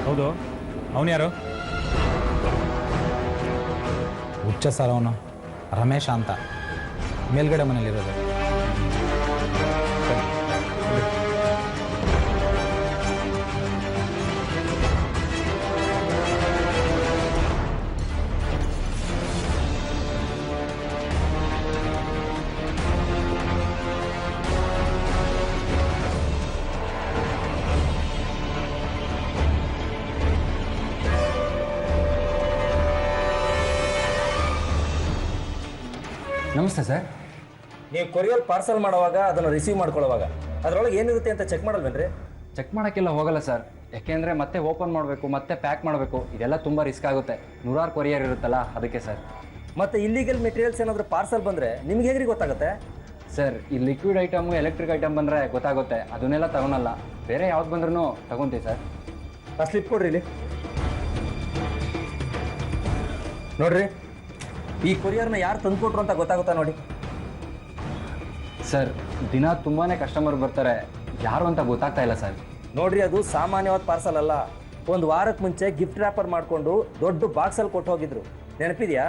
ಹೌದು, ಅವನು ಯಾರು? ಹುಚ್ಚ ಸರ್ ಅವನು, ರಮೇಶ ಅಂತ, ಮೇಲ್ಗಡೆ ಮನೇಲಿರೋದು. ನಮಸ್ತೆ ಸರ್. ನೀವು ಕೊರಿಯರ್ ಪಾರ್ಸಲ್ ಮಾಡುವಾಗ ಅದನ್ನು ರಿಸೀವ್ ಮಾಡ್ಕೊಳ್ಳುವಾಗ ಅದರೊಳಗೆ ಏನಿರುತ್ತೆ ಅಂತ ಚೆಕ್ ಮಾಡಲ್ವೇನ್ರಿ? ಚೆಕ್ ಮಾಡೋಕ್ಕೆಲ್ಲ ಹೋಗಲ್ಲ ಸರ್. ಯಾಕೆಂದರೆ ಮತ್ತೆ ಓಪನ್ ಮಾಡಬೇಕು, ಮತ್ತೆ ಪ್ಯಾಕ್ ಮಾಡಬೇಕು, ಇದೆಲ್ಲ ತುಂಬ ರಿಸ್ಕ್ ಆಗುತ್ತೆ. 100 ಕೊರಿಯರ್ ಇರುತ್ತಲ್ಲ, ಅದಕ್ಕೆ ಸರ್. ಮತ್ತು ಇಲ್ಲಿಗಲ್ ಮೆಟೀರಿಯಲ್ಸ್ ಏನಾದರೂ ಪಾರ್ಸಲ್ ಬಂದರೆ ನಿಮ್ಗೆ ಹೇಗ್ರಿ ಗೊತ್ತಾಗುತ್ತೆ? ಸರ್, ಈ ಲಿಕ್ವಿಡ್ ಐಟಮು, ಎಲೆಕ್ಟ್ರಿಕ್ ಐಟಮ್ ಬಂದರೆ ಗೊತ್ತಾಗುತ್ತೆ. ಅದನ್ನೆಲ್ಲ ತಗೊಳಲ್ಲ. ಬೇರೆ ಯಾವ್ದು ಬಂದ್ರೂ ತಗೊತೀವಿ ಸರ್. ಆ ಸ್ಲಿಪ್ ಕೊಡ್ರಿ ಇಲ್ಲಿ. ನೋಡ್ರಿ, ಈ ಕೊರಿಯರ್ನ ಯಾರು ತಂದುಕೊಟ್ರು ಅಂತ ಗೊತ್ತಾಗುತ್ತಾ ನೋಡಿ. ಸರ್, ದಿನ ತುಂಬಾ ಕಸ್ಟಮರ್ ಬರ್ತಾರೆ, ಯಾರು ಅಂತ ಗೊತ್ತಾಗ್ತಾ ಇಲ್ಲ ಸರ್. ನೋಡ್ರಿ, ಅದು ಸಾಮಾನ್ಯವಾದ ಪಾರ್ಸಲ್ ಅಲ್ಲ. 1 ವಾರಕ್ಕೆ ಮುಂಚೆ ಗಿಫ್ಟ್ ರ್ಯಾಪರ್ ಮಾಡಿಕೊಂಡು ದೊಡ್ಡ ಬಾಕ್ಸಲ್ಲಿ ಕೊಟ್ಟು ಹೋಗಿದ್ರು. ನೆನಪಿದೆಯಾ?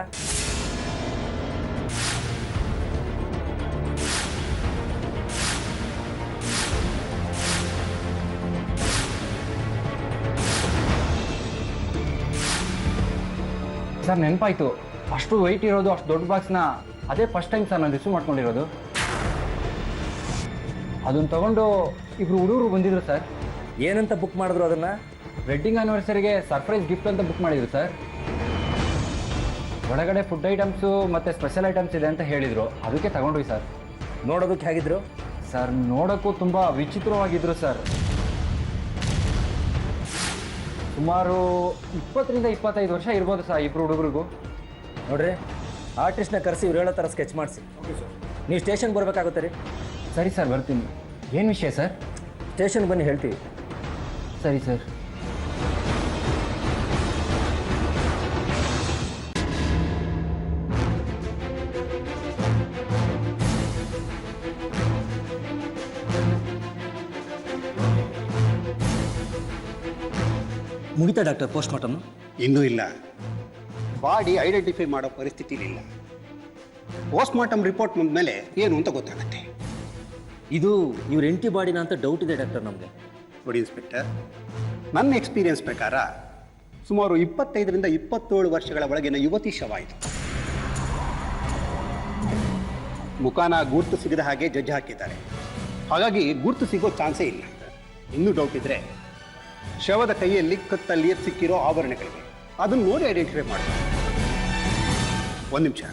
ಸರ್, ನೆನಪಾಯ್ತು. ಅಷ್ಟು ವೆಯ್ಟ್ ಇರೋದು, ಅಷ್ಟು ದೊಡ್ಡ ಬಾಕ್ಸ್ನ ಅದೇ ಫಸ್ಟ್ ಟೈಮ್ ಸರ್ ನಾನು ರಿಸೀವ್ ಮಾಡ್ಕೊಂಡಿರೋದು. ಅದನ್ನು ತಗೊಂಡು ಇಬ್ರು ಹುಡುಗರು ಬಂದಿದ್ರು ಸರ್. ಏನಂತ ಬುಕ್ ಮಾಡಿದ್ರು ಅದನ್ನು? ವೆಡ್ಡಿಂಗ್ ಆನಿವರ್ಸರಿಗೆ ಸರ್ಪ್ರೈಸ್ ಗಿಫ್ಟ್ ಅಂತ ಬುಕ್ ಮಾಡಿದ್ರು ಸರ್. ಒಳಗಡೆ ಫುಡ್ ಐಟಮ್ಸು ಮತ್ತು ಸ್ಪೆಷಲ್ ಐಟಮ್ಸ್ ಇದೆ ಅಂತ ಹೇಳಿದರು, ಅದಕ್ಕೆ ತಗೊಂಡ್ವಿ ಸರ್. ನೋಡೋದಕ್ಕೆ ಹೇಗಿದ್ರು? ಸರ್ ನೋಡೋಕ್ಕೂ ತುಂಬ ವಿಚಿತ್ರವಾಗಿದ್ದರು ಸರ್. ಸುಮಾರು 20ರಿಂದ 25 ವರ್ಷ ಇರ್ಬೋದು ಸರ್ ಇಬ್ಬರು ಹುಡುಗರಿಗೂ. ನೋಡ್ರಿ, ಆರ್ಟಿಸ್ಟ್ನ ಕರೆಸಿ ಇವ್ರು ಹೇಳೋ ಥರ ಸ್ಕೆಚ್ ಮಾಡಿಸಿ. ನೀವು ಸ್ಟೇಷನ್ಗೆ ಬರಬೇಕಾಗುತ್ತೆ ರೀ. ಸರಿ ಸರ್, ಬರ್ತೀನಿ. ಏನು ವಿಷಯ ಸರ್? ಸ್ಟೇಷನ್ಗೆ ಬನ್ನಿ, ಹೇಳ್ತೀವಿ. ಸರಿ ಸರ್. ಮುಗಿತಾ ಡಾಕ್ಟರ್ ಪೋಸ್ಟ್ ಮಾರ್ಟಮ್? ಇನ್ನೂ ಇಲ್ಲ. ಬಾಡಿ ಐಡೆಂಟಿಫೈ ಮಾಡೋ ಪರಿಸ್ಥಿತಿಲಿಲ್ಲ. ಪೋಸ್ಟ್ ಮಾರ್ಟಮ್ ರಿಪೋರ್ಟ್ ಬಂದಮೇಲೆ ಏನು ಅಂತ ಗೊತ್ತಾಗುತ್ತೆ. ಇದು ಇವ್ರ ಎಂಟಿ ಬಾಡಿನ ಅಂತ ಡೌಟ್ ಇದೆ ಡಾಕ್ಟರ್ ನಮಗೆ. ನೋಡಿ ಇನ್ಸ್ಪೆಕ್ಟರ್, ನನ್ನ ಎಕ್ಸ್ಪೀರಿಯನ್ಸ್ ಪ್ರಕಾರ ಸುಮಾರು 25ರಿಂದ 27 ವರ್ಷಗಳ ಒಳಗಿನ ಯುವತಿ ಶವ ಇದು. ಮುಖಾನ ಗುರ್ತು ಸಿಗದ ಹಾಗೆ ಜಡ್ಜ್ ಹಾಕಿದ್ದಾರೆ. ಹಾಗಾಗಿ ಗುರ್ತು ಸಿಗೋ ಚಾನ್ಸೇ ಇಲ್ಲ. ಇನ್ನೂ ಡೌಟ್ ಇದ್ರೆ ಶವದ ಕೈಯಲ್ಲಿ ಕತ್ತಲ್ಲಿ ಸಿಕ್ಕಿರೋ ಆಭರಣಗಳಿವೆ, ಅದನ್ನು ನೋಡಿ ಐಡೆಂಟಿಫೈ ಮಾಡ್ತಾರೆ. ಒಂದು ನಿಮಿಷ,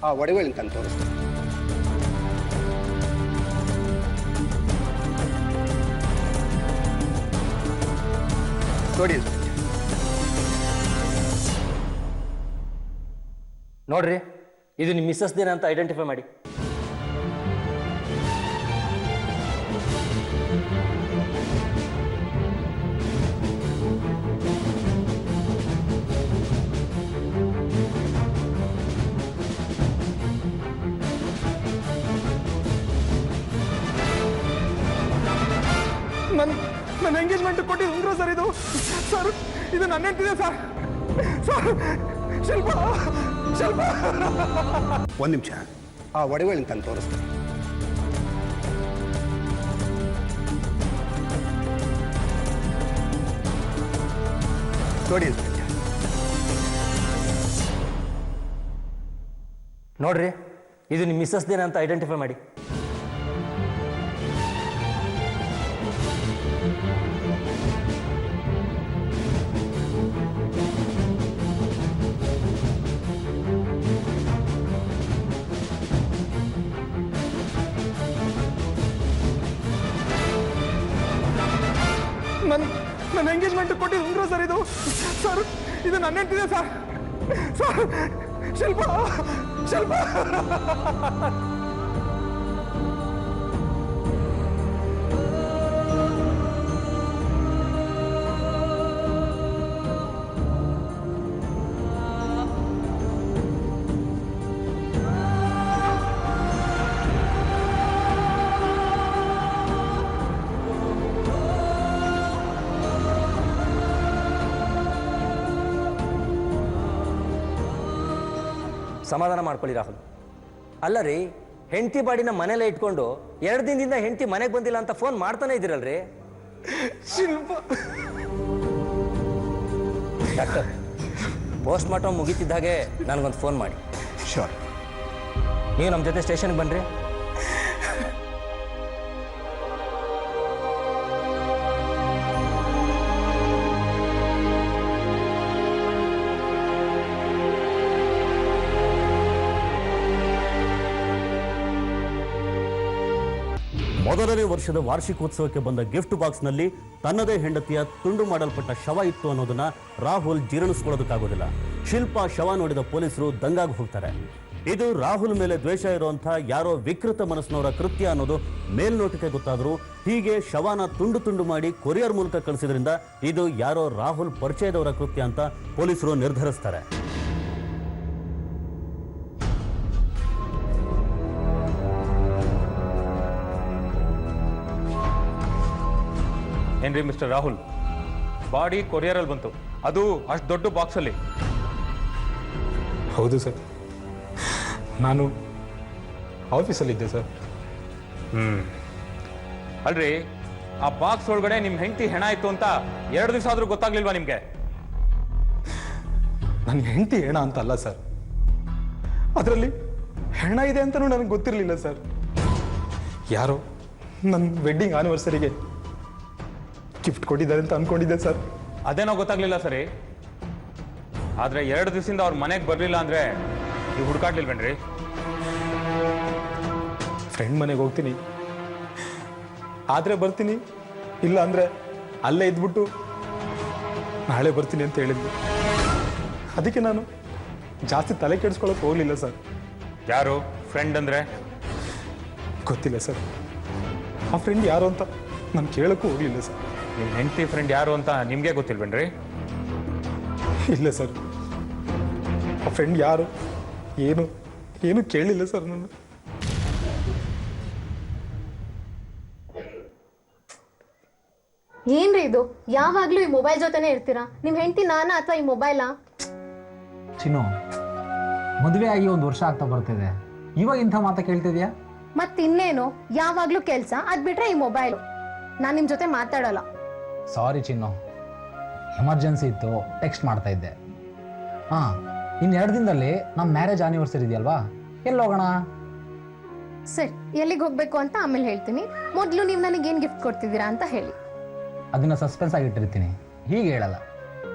ಆ ಒಡವೆಗಳನ್ನ ತಂದು ತೋರಿಸ್ತೀನಿ. ನೋಡಿ ನೋಡ್ರಿ, ಇದು ನಿಮ್ಮ ಮಿಸ್ಸಸ್ ದೇನ ಅಂತ ಐಡೆಂಟಿಫೈ ಮಾಡಿ. ನನ್ನ ಎಂಗೇಜ್ಮೆಂಟ್ ಕೊಟ್ಟಿದ್ರು ಸರ್. ಇದು ಸರ್, ಇದು ನನ್ನ ಹೆಂಡತಿದೆ ಸರ್. ಸರ್, ಶಿಲ್ಪ ಶಿಲ್ಪ. ಒಂದು ನಿಮಿಷ, ಆ ಒಡವೆಗಳನ್ನ ತಂದು ತೋರಿಸ್ತೀನಿ. ನೋಡಿ ನೋಡ್ರಿ, ಇದು ನಿಮ್ಮ ಮಿಸ್ಸಸ್ ದೇನ ಅಂತ ಐಡೆಂಟಿಫೈ ಮಾಡಿ. ನನ್ನ ಎಂಗೇಜ್ಮೆಂಟ್ ಕೊಟ್ಟಿದ್ರು ಸರ್. ಇದು ಸರ್, ಇದು ನನ್ನ ಹೆಂಡತಿದೆ ಸರ್. ಸರ್, ಶಿಲ್ಪ ಶಿಲ್ಪ. ಸಮಾಧಾನ ಮಾಡ್ಕೊಳ್ಳಿ ರಾಹುಲ್. ಅಲ್ಲ ರೀ, ಹೆಂಡತಿ ಬಾಡಿನ ಮನೇಲೆ ಇಟ್ಕೊಂಡು 2 ದಿನದಿಂದ ಹೆಂಡತಿ ಮನೆಗೆ ಬಂದಿಲ್ಲ ಅಂತ ಫೋನ್ ಮಾಡ್ತಾನೆ ಇದ್ದೀರಲ್ರಿ. ಶಿಲ್ಪ. ಡಾಕ್ಟರ್, ಪೋಸ್ಟ್ ಮಾರ್ಟಮ್ ಮುಗಿತಿದ್ದಾಗೆ ನನಗೊಂದು ಫೋನ್ ಮಾಡಿ. ಶೋರ್. ನೀವು ನಮ್ಮ ಜೊತೆ ಸ್ಟೇಷನ್ಗೆ ಬನ್ನಿರಿ. ಮೊದಲನೇ ವರ್ಷದ ವಾರ್ಷಿಕೋತ್ಸವಕ್ಕೆ ಬಂದ ಗಿಫ್ಟ್ ಬಾಕ್ಸ್ನಲ್ಲಿ ತನ್ನದೇ ಹೆಂಡತಿಯ ತುಂಡು ಮಾಡಲ್ಪಟ್ಟ ಶವ ಇತ್ತು ಅನ್ನೋದನ್ನ ರಾಹುಲ್ ಜೀರ್ಣಿಸ್ಕೊಳ್ಳೋದಕ್ಕಾಗೋದಿಲ್ಲ. ಶಿಲ್ಪ ಶವ ನೋಡಿದ ಪೊಲೀಸರು ದಂಗಾಗಿ ಹೋಗ್ತಾರೆ. ಇದು ರಾಹುಲ್ ಮೇಲೆ ದ್ವೇಷ ಇರುವಂಥ ಯಾರೋ ವಿಕೃತ ಮನಸ್ಸಿನವರ ಕೃತ್ಯ ಅನ್ನೋದು ಮೇಲ್ನೋಟಕ್ಕೆ ಗೊತ್ತಾದರೂ ಹೀಗೆ ಶವನ ತುಂಡು ತುಂಡು ಮಾಡಿ ಕೊರಿಯರ್ ಮೂಲಕ ಕಳಿಸಿದ್ರಿಂದ ಇದು ಯಾರೋ ರಾಹುಲ್ ಪರಿಚಯದವರ ಕೃತ್ಯ ಅಂತ ಪೊಲೀಸರು ನಿರ್ಧರಿಸ್ತಾರೆ. ಏನ್ರಿ ಮಿಸ್ಟರ್ ರಾಹುಲ್, ಬಾಡಿ ಕೊರಿಯರಲ್ಲಿ ಬಂತು, ಅದು ಅಷ್ಟು ದೊಡ್ಡ ಬಾಕ್ಸಲ್ಲಿ. ಹೌದು ಸರ್, ನಾನು ಆಫೀಸಲ್ಲಿದ್ದೆ ಸರ್. ಅಲ್ರಿ, ಆ ಬಾಕ್ಸ್ ಒಳಗಡೆ ನಿಮ್ಮ ಹೆಂಡತಿ ಹೆಣ ಇತ್ತು ಅಂತ 2 ದಿವಸ ಆದ್ರೂ ಗೊತ್ತಾಗ್ಲಿಲ್ವಾ ನಿಮ್ಗೆ? ನನ್ನ ಹೆಂಡತಿ ಹೆಣ ಅಂತ ಅಲ್ಲ ಸರ್, ಅದರಲ್ಲಿ ಹೆಣ ಇದೆ ಅಂತಲೂ ನನಗೆ ಗೊತ್ತಿರಲಿಲ್ಲ ಸರ್. ಯಾರೋ ನನ್ನ ವೆಡ್ಡಿಂಗ್ ಆನಿವರ್ಸರಿಗೆ ಗಿಫ್ಟ್ ಕೊಟ್ಟಿದ್ದಾರೆ ಅಂತ ಅಂದ್ಕೊಂಡಿದ್ದೆ ಸರ್. ಅದೇನೋ ಗೊತ್ತಾಗ್ಲಿಲ್ಲ ಸರಿ. ಆದರೆ 2 ದಿವಸದಿಂದ ಅವ್ರ ಮನೆಗೆ ಬರಲಿಲ್ಲ ಅಂದರೆ ನೀವು ಹುಡುಕಾಡ್ಲಿಲ್ವೇನ್ರಿ? ಫ್ರೆಂಡ್ ಮನೆಗೆ ಹೋಗ್ತೀನಿ, ಆದರೆ ಬರ್ತೀನಿ, ಇಲ್ಲ ಅಂದರೆ ಅಲ್ಲೇ ಇದ್ಬಿಟ್ಟು ನಾಳೆ ಬರ್ತೀನಿ ಅಂತ ಹೇಳಿದ್ವಿ. ಅದಕ್ಕೆ ನಾನು ಜಾಸ್ತಿ ತಲೆ ಕೆಡಿಸ್ಕೊಳ್ಳೋಕೆ ಹೋಗಲಿಲ್ಲ ಸರ್. ಯಾರು ಫ್ರೆಂಡ್ ಅಂದರೆ? ಗೊತ್ತಿಲ್ಲ ಸರ್, ಆ ಫ್ರೆಂಡ್ ಯಾರು ಅಂತ ನಾನು ಕೇಳೋಕ್ಕೂ ಹೋಗಲಿಲ್ಲ ಸರ್. ನಿಮ್ಮ ಹೆಂಡತಿ ಫ್ರೆಂಡ್ ಯಾರು ಅಂತ ನಿಮಗೆ ಗೊತ್ತಿಲ್ವೇನ್ರಿ? ಇಲ್ಲ ಸರ್, ಆ ಫ್ರೆಂಡ್ ಯಾರು ಏನು ಕೇಳಿಲ್ಲ ಸರ್ ನಾನು. ಏನ್ರಿ ಇದು? ಯಾವಾಗ್ಲೂ ಈ ಮೊಬೈಲ್ ಜೊತೆನೆ ಇರ್ತೀರಾ? ನಿಮ್ ಹೆಂಡತಿ ನಾನಾ ಅಥವಾ ಈ ಮೊಬೈಲಾ? ಚಿನ್ನು, ಮದುವೆ ಆಗಿ 1 ವರ್ಷ ಆಗ್ತಾ ಬರ್ತಿದೆ, ಇವಾಗ ಇಂಥ ಮಾತಾ ಕೇಳ್ತಿದ್ಯಾ? ಮತ್ತಿನ್ನೇನು, ಯಾವಾಗ್ಲೂ ಕೆಲ್ಸ, ಅದ್ ಬಿಟ್ರೆ ಈ ಮೊಬೈಲು. ನಾನ್ ನಿಮ್ ಜೊತೆ ಮಾತಾಡಲ್ಲ. ಸಾರಿ ಚಿನ್ನು, ಎಮರ್ಜೆನ್ಸಿ ಇತ್ತು, ಟೆಕ್ಸ್ಟ್ ಮಾಡ್ತಾ ಇದ್ದೆ. ಹಾಂ, ಇನ್ನು 2 ದಿನದಲ್ಲಿ ನಮ್ಮ ಮ್ಯಾರೇಜ್ ಆನಿವರ್ಸರಿ ಇದೆಯಲ್ವಾ, ಎಲ್ಲಿ ಹೋಗೋಣ? ಸರಿ, ಎಲ್ಲಿಗೆ ಹೋಗ್ಬೇಕು ಅಂತ ಆಮೇಲೆ ಹೇಳ್ತೀನಿ. ಮೊದಲು ನೀವು ನನಗೆ ಏನ್ ಗಿಫ್ಟ್ ಕೊಡ್ತಿದ್ದೀರಾ ಅಂತ ಹೇಳಿ. ಅದನ್ನ ಸಸ್ಪೆನ್ಸ್ ಆಗಿಟ್ಟಿರ್ತೀನಿ, ಹೀಗೆ ಹೇಳಲ್ಲ.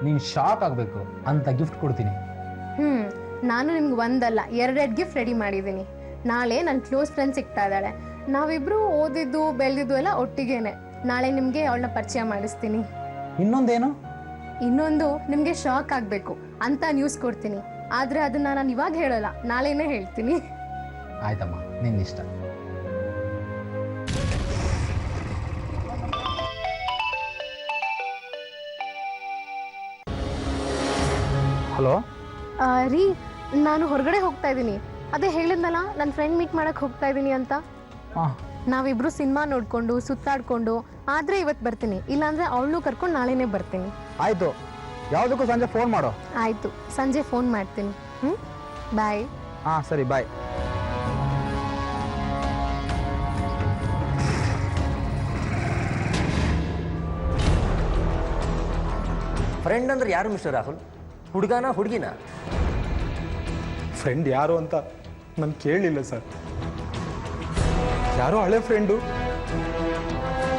ನೀನು ಶಾಕ್ ಆಗಬೇಕು ಅಂತ ಗಿಫ್ಟ್ ಕೊಡ್ತೀನಿ. ನಾನು ನಿಮ್ಗೆ 1 ಅಲ್ಲ 2 ಗಿಫ್ಟ್ ರೆಡಿ ಮಾಡಿದ್ದೀನಿ. ನಾಳೆ ನನ್ನ ಕ್ಲೋಸ್ ಫ್ರೆಂಡ್ ಸಿಗ್ತಾ ಇದ್ದಾಳೆ. ನಾವಿಬ್ರು ಓದಿದ್ದು ಬೆಳೆದಿದ್ದು ಎಲ್ಲ ಒಟ್ಟಿಗೆನೆ. ನಾಳೆ ನಿಮಗೆ ಅವಳನ್ನ ಪರಿಚಯ ಮಾಡಿಸ್ತೀನಿ. ಇನ್ನೊಂದು ನಿಮಗೆ ಶಾಕ್ ಆಗಬೇಕು ಅಂತ ನ್ಯೂಸ್ ಕೊಡ್ತೀನಿ. ಆದರೆ ಅದನ್ನ ನಾನು ಇವಾಗ ಹೇಳಲ್ಲ, ನಾಳೆನೇ ಹೇಳ್ತೀನಿ. ಆಯ್ತಮ್ಮ, ನಿನ್ನಿಷ್ಟ. ಹಲೋ ರೀ, ನಾನು ಹೊರಗಡೆ ಹೋಗ್ತಾ ಇದ್ದೀನಿ. ಅದೇ ಹೇಳಿದ್ನಲ್ಲ, ನನ್ನ ಫ್ರೆಂಡ್ ಮೀಟ್ ಮಾಡಕ್ಕೆ ಹೋಗ್ತಾ ಇದ್ದೀನಿ ಅಂತ. ನಾವಿಬ್ರು ಸಿನಿಮಾ ನೋಡ್ಕೊಂಡು ಸುತ್ತಾಡ್ಕೊಂಡು ಆದರೆ ಇವತ್ತು ಬರ್ತೀನಿ, ಇಲ್ಲಾಂದ್ರೆ ಅವಳನ್ನು ಕರ್ಕೊಂಡು ನಾಳೆನೇ ಬರ್ತೀನಿ. ಆಯ್ತು, ಯಾವುದಕ್ಕೂ ಸಂಜೆ ಫೋನ್ ಮಾಡು. ಆಯ್ತು, ಸಂಜೆ ಫೋನ್ ಮಾಡ್ತೀನಿ. ಬಾಯ್. ಹಾಂ ಸರಿ, ಬಾಯ್. ಫ್ರೆಂಡ್ ಅಂದ್ರೆ ಯಾರು ಮಿಸ್ಟರ್ ರಾಹುಲ್? ಹುಡುಗನ ಹುಡುಗಿನ? ಫ್ರೆಂಡ್ ಯಾರು ಅಂತ ನಾನು ಕೇಳಲಿಲ್ಲ ಸರ್. ಯಾರೋ ಹಳೆ ಫ್ರೆಂಡು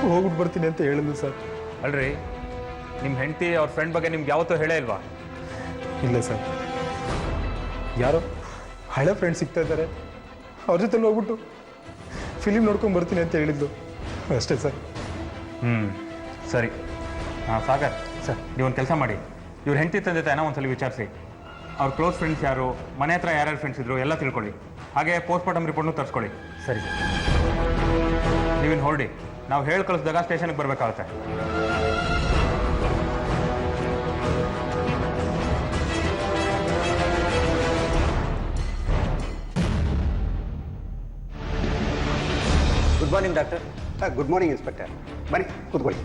ಹೋಗ್ಬಿಟ್ಟು ಬರ್ತೀನಿ ಅಂತ ಹೇಳಿದ್ರು ಸರ್. ಅಲ್ರಿ, ನಿಮ್ಮ ಹೆಂಡತಿ ಅವ್ರ ಫ್ರೆಂಡ್ ಬಗ್ಗೆ ನಿಮ್ಗೆ ಯಾವತ್ತೂ ಹೇಳೇ ಇಲ್ವಾ? ಇಲ್ಲ ಸರ್, ಯಾರೋ ಹಳೆ ಫ್ರೆಂಡ್ ಸಿಗ್ತಾ ಇದ್ದಾರೆ, ಅವ್ರ ಜೊತೆ ಹೋಗ್ಬಿಟ್ಟು ಫಿಲಿಮ್ ನೋಡ್ಕೊಂಡು ಬರ್ತೀನಿ ಅಂತ ಹೇಳಿದ್ದು ಅಷ್ಟೇ ಸರ್. ಸರಿ. ಸಾಗರ್ ಸರ್, ನೀವೊಂದು ಕೆಲಸ ಮಾಡಿ, ಇವ್ರ ಹೆಂಡತಿ ತಂದೆ ತಾಯಿನ ಒಂದ್ಸಲ ವಿಚಾರಿಸಿ. ಅವ್ರ ಕ್ಲೋಸ್ ಫ್ರೆಂಡ್ಸ್ ಯಾರು, ಮನೆ ಹತ್ರ ಯಾರ್ಯಾರು ಫ್ರೆಂಡ್ಸ್ ಇದ್ರು ಎಲ್ಲ ತಿಳ್ಕೊಳ್ಳಿ. ಹಾಗೆ ಪೋಸ್ಟ್ಮಾರ್ಟಮ್ ರಿಪೋರ್ಟ್ನು ತರಿಸ್ಕೊಳ್ಳಿ. ಸರಿ, ನೀವಿನ್ನು ಹೊರಡಿ. ನಾವು ಹೇಳಿ ಕಳಿಸಿದಾಗ ಸ್ಟೇಷನ್ಗೆ ಬರಬೇಕಾಗುತ್ತೆ. Good morning doctor. Good morning inspector. ಬನ್ನಿ ಕೂತ್ಕೊಳ್ಳಿ.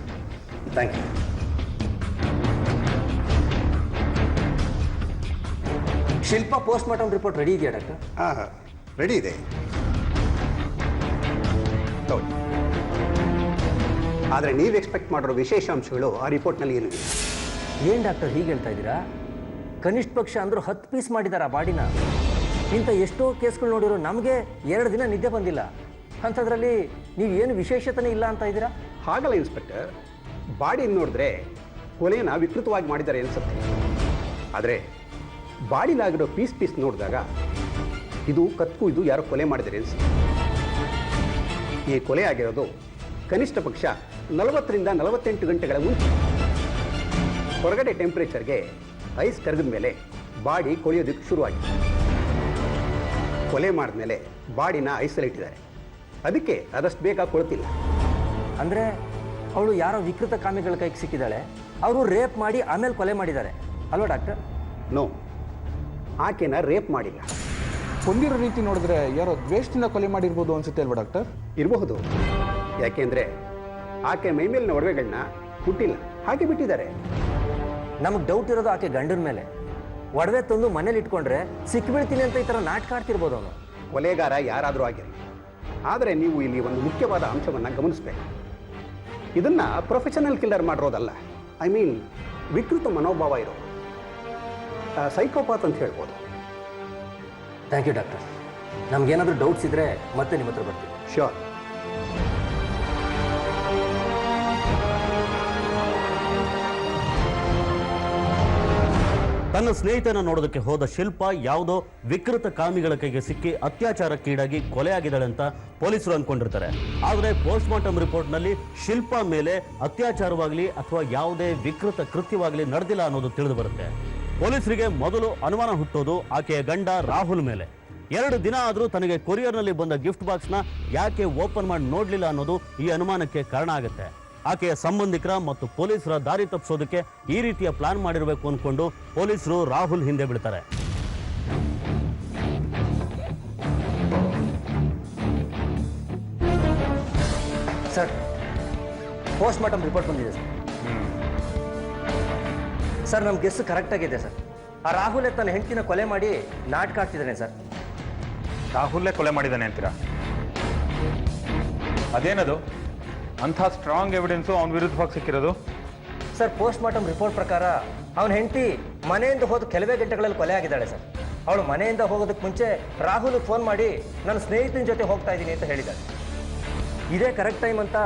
Thank you. Shilpa postmortem report ready ಇದೆಯಾ ಡಾಕ್ಟರ್? ಹಾಂ, ರೆಡಿ ಇದೆ. ನೋಡಿ, ಆದರೆ ನೀವು ಎಕ್ಸ್ಪೆಕ್ಟ್ ಮಾಡಿರೋ ವಿಶೇಷ ಅಂಶಗಳು ಆ ರಿಪೋರ್ಟ್ನಲ್ಲಿ ಏನಿದೆ? ಏನು ಡಾಕ್ಟರ್ ಹೀಗೆ ಹೇಳ್ತಾ ಇದ್ದೀರಾ? ಕನಿಷ್ಠ ಪಕ್ಷ ಅಂದರೂ 10 ಪೀಸ್ ಮಾಡಿದ್ದಾರೆ ಆ ಬಾಡಿನ. ಇಂಥ ಎಷ್ಟೋ ಕೇಸ್ಗಳು ನೋಡಿರೋ ನಮಗೆ 2 ದಿನ ನಿದ್ದೆ ಬಂದಿಲ್ಲ. ಅಂಥದ್ರಲ್ಲಿ ನೀವು ಏನು ವಿಶೇಷತೆನೇ ಇಲ್ಲ ಅಂತ ಇದ್ದೀರಾ? ಹಾಗಲ್ಲ ಇನ್ಸ್ಪೆಕ್ಟರ್, ಬಾಡಿ ನೋಡಿದ್ರೆ ಕೊಲೆನ ವಿಕೃತವಾಗಿ ಮಾಡಿದ್ದಾರೆ ಅನಿಸುತ್ತೆ. ಆದರೆ ಬಾಡಿಲಾಗಿರೋ ಪೀಸ್ ನೋಡಿದಾಗ ಇದು ಕತ್ಕು, ಇದು ಯಾರೋ ಕೊಲೆ ಮಾಡಿದ್ದಾರೆ ಅನಿಸುತ್ತೆ. ಈ ಕೊಲೆ ಆಗಿರೋದು ಕನಿಷ್ಠ ಪಕ್ಷ 40 ರಿಂದ 48 ಗಂಟೆಗಳ ಮುಂಚೆ. ಹೊರಗಡೆ ಟೆಂಪ್ರೇಚರ್ಗೆ ಐಸ್ ಕರಗಿದ ಮೇಲೆ ಬಾಡಿ ಕೊಳೆಯೋದಕ್ಕೆ ಶುರುವಾಗಿದೆ. ಕೊಲೆ ಮಾಡಿದ್ಮೇಲೆ ಬಾಡಿನ ಐಸಲ್ಲಿ ಇಟ್ಟಿದ್ದಾರೆ. ಅದಕ್ಕೆ ಅದಷ್ಟು ಬೇಗ ಕೊಳ್ತಿಲ್ಲ. ಅಂದರೆ ಅವಳು ಯಾರೋ ವಿಕೃತ ಕಾಮಿಗಳ ಕೈಗೆ ಸಿಕ್ಕಿದ್ದಾಳೆ, ಅವರು ರೇಪ್ ಮಾಡಿ ಆಮೇಲೆ ಕೊಲೆ ಮಾಡಿದ್ದಾರೆ ಅಲ್ವಾ ಡಾಕ್ಟರ್? ನೋ, ಆಕೆನ ರೇಪ್ ಮಾಡಿಲ್ಲ. ಹೊಂದಿರೋ ರೀತಿ ನೋಡಿದ್ರೆ ಯಾರೋ ದ್ವೇಷದಿಂದ ಕೊಲೆ ಮಾಡಿರ್ಬೋದು ಅನ್ಸುತ್ತೆ ಅಲ್ವಾ ಡಾಕ್ಟರ್? ಇರಬಹುದು, ಯಾಕೆಂದರೆ ಆಕೆ ಮೈಮೇಲಿನ ಒಡವೆಗಳನ್ನ ಹುಟ್ಟಿಲ್ಲ, ಹಾಗೆ ಬಿಟ್ಟಿದ್ದಾರೆ. ನಮಗೆ ಡೌಟ್ ಇರೋದು ಆಕೆ ಗಂಡನ ಮೇಲೆ. ಒಡವೆ ತಂದು ಮನೇಲಿ ಇಟ್ಕೊಂಡ್ರೆ ಸಿಕ್ಕಿಬೀಳ್ತೀನಿ ಅಂತ ಈ ಥರ ನಾಟಕ ಆಡ್ತಿರ್ಬೋದು ಅವನು. ಕೊಲೆಗಾರ ಯಾರಾದರೂ ಆಗಿರಲಿ, ಆದರೆ ನೀವು ಇಲ್ಲಿ ಒಂದು ಮುಖ್ಯವಾದ ಅಂಶವನ್ನು ಗಮನಿಸಬೇಕು. ಇದನ್ನ ಪ್ರೊಫೆಷನಲ್ ಕಿಲ್ಲರ್ ಮಾಡಿರೋದಲ್ಲ. ಐ ಮೀನ್ ವಿಕೃತ ಮನೋಭಾವ ಇರೋ ಸೈಕೋಪಾತ್ ಅಂತ ಹೇಳ್ಬೋದು. Thank you doctor. ನಮಗೇನಾದರೂ ಡೌಟ್ಸ್ ಇದ್ದರೆ ಮತ್ತೆ ನಿಮ್ಮ ಹತ್ರ ಬರ್ತೀವಿ. ಶ್ಯೂರ್. ತನ್ನ ಸ್ನೇಹಿತನ ನೋಡೋದಕ್ಕೆ ಹೋದ ಶಿಲ್ಪ ಯಾವುದೋ ವಿಕೃತ ಕಾಮಿಗಳ ಕೈಗೆ ಸಿಕ್ಕಿ ಅತ್ಯಾಚಾರಕ್ಕೀಡಾಗಿ ಕೊಲೆಯಾಗಿದ್ದಾಳೆ ಅಂತ ಪೊಲೀಸರು ಅಂದ್ಕೊಂಡಿರ್ತಾರೆ. ಆದರೆ ಪೋಸ್ಟ್ ಮಾರ್ಟಮ್ ರಿಪೋರ್ಟ್ನಲ್ಲಿ ಶಿಲ್ಪ ಮೇಲೆ ಅತ್ಯಾಚಾರವಾಗಲಿ ಅಥವಾ ಯಾವುದೇ ವಿಕೃತ ಕೃತ್ಯವಾಗಲಿ ನಡೆದಿಲ್ಲ ಅನ್ನೋದು ತಿಳಿದು ಬರುತ್ತೆ. ಪೊಲೀಸರಿಗೆ ಮೊದಲು ಅನುಮಾನ ಹುಟ್ಟೋದು ಆಕೆಯ ಗಂಡ ರಾಹುಲ್ ಮೇಲೆ. 2 ದಿನ ಆದರೂ ತನಗೆ ಕೊರಿಯರ್ನಲ್ಲಿ ಬಂದ ಗಿಫ್ಟ್ ಬಾಕ್ಸ್ನ ಯಾಕೆ ಓಪನ್ ಮಾಡಿ ನೋಡಲಿಲ್ಲ ಅನ್ನೋದು ಈ ಅನುಮಾನಕ್ಕೆ ಕಾರಣ ಆಗುತ್ತೆ. ಆಕೆಯ ಸಂಬಂಧಿಕರ ಮತ್ತು ಪೊಲೀಸರ ದಾರಿ ತಪ್ಪಿಸೋದಕ್ಕೆ ಈ ರೀತಿಯ ಪ್ಲಾನ್ ಮಾಡಿರಬೇಕು ಅಂದ್ಕೊಂಡು ಪೊಲೀಸರು ರಾಹುಲ್ ಹಿಂದೆ ಬೀಳ್ತಾರೆ. ಸರ್, ಪೋಸ್ಟ್ ಮಾರ್ಟಮ್ ರಿಪೋರ್ಟ್ ಬಂದಿದೆ ಸರ್. ಸರ್, ನಮ್ಮ ಗೆಸ್ ಕರೆಕ್ಟಾಗಿದೆ ಸರ್. ಆ ರಾಹುಲ್ ತನ್ನ ಹೆಂಡತಿನ ಕೊಲೆ ಮಾಡಿ ನಾಟಕ ಆಡ್ತಿದ್ದಾನೆ ಸರ್. ರಾಹುಲ್ಲೇ ಕೊಲೆ ಮಾಡಿದ್ದಾನೆ ಅಂತೀರಾ? ಅದೇನದು ಅಂಥ ಸ್ಟ್ರಾಂಗ್ ಎವಿಡೆನ್ಸು ಅವನ ವಿರುದ್ಧವಾಗಿ ಸಿಕ್ಕಿರೋದು? ಸರ್, ಪೋಸ್ಟ್ ಮಾರ್ಟಮ್ ರಿಪೋರ್ಟ್ ಪ್ರಕಾರ ಅವನ ಹೆಂಡತಿ ಮನೆಯಿಂದ ಹೋದ ಕೆಲವೇ ಗಂಟೆಗಳಲ್ಲಿ ಕೊಲೆ ಆಗಿದ್ದಾಳೆ ಸರ್. ಅವಳು ಮನೆಯಿಂದ ಹೋಗೋದಕ್ಕೆ ಮುಂಚೆ ರಾಹುಲ್ ಫೋನ್ ಮಾಡಿ ನನ್ನ ಸ್ನೇಹಿತನ ಜೊತೆ ಹೋಗ್ತಾ ಇದ್ದೀನಿ ಅಂತ ಹೇಳಿದ್ದಾಳೆ. ಇದೇ ಕರೆಕ್ಟ್ ಟೈಮ್ ಅಂತ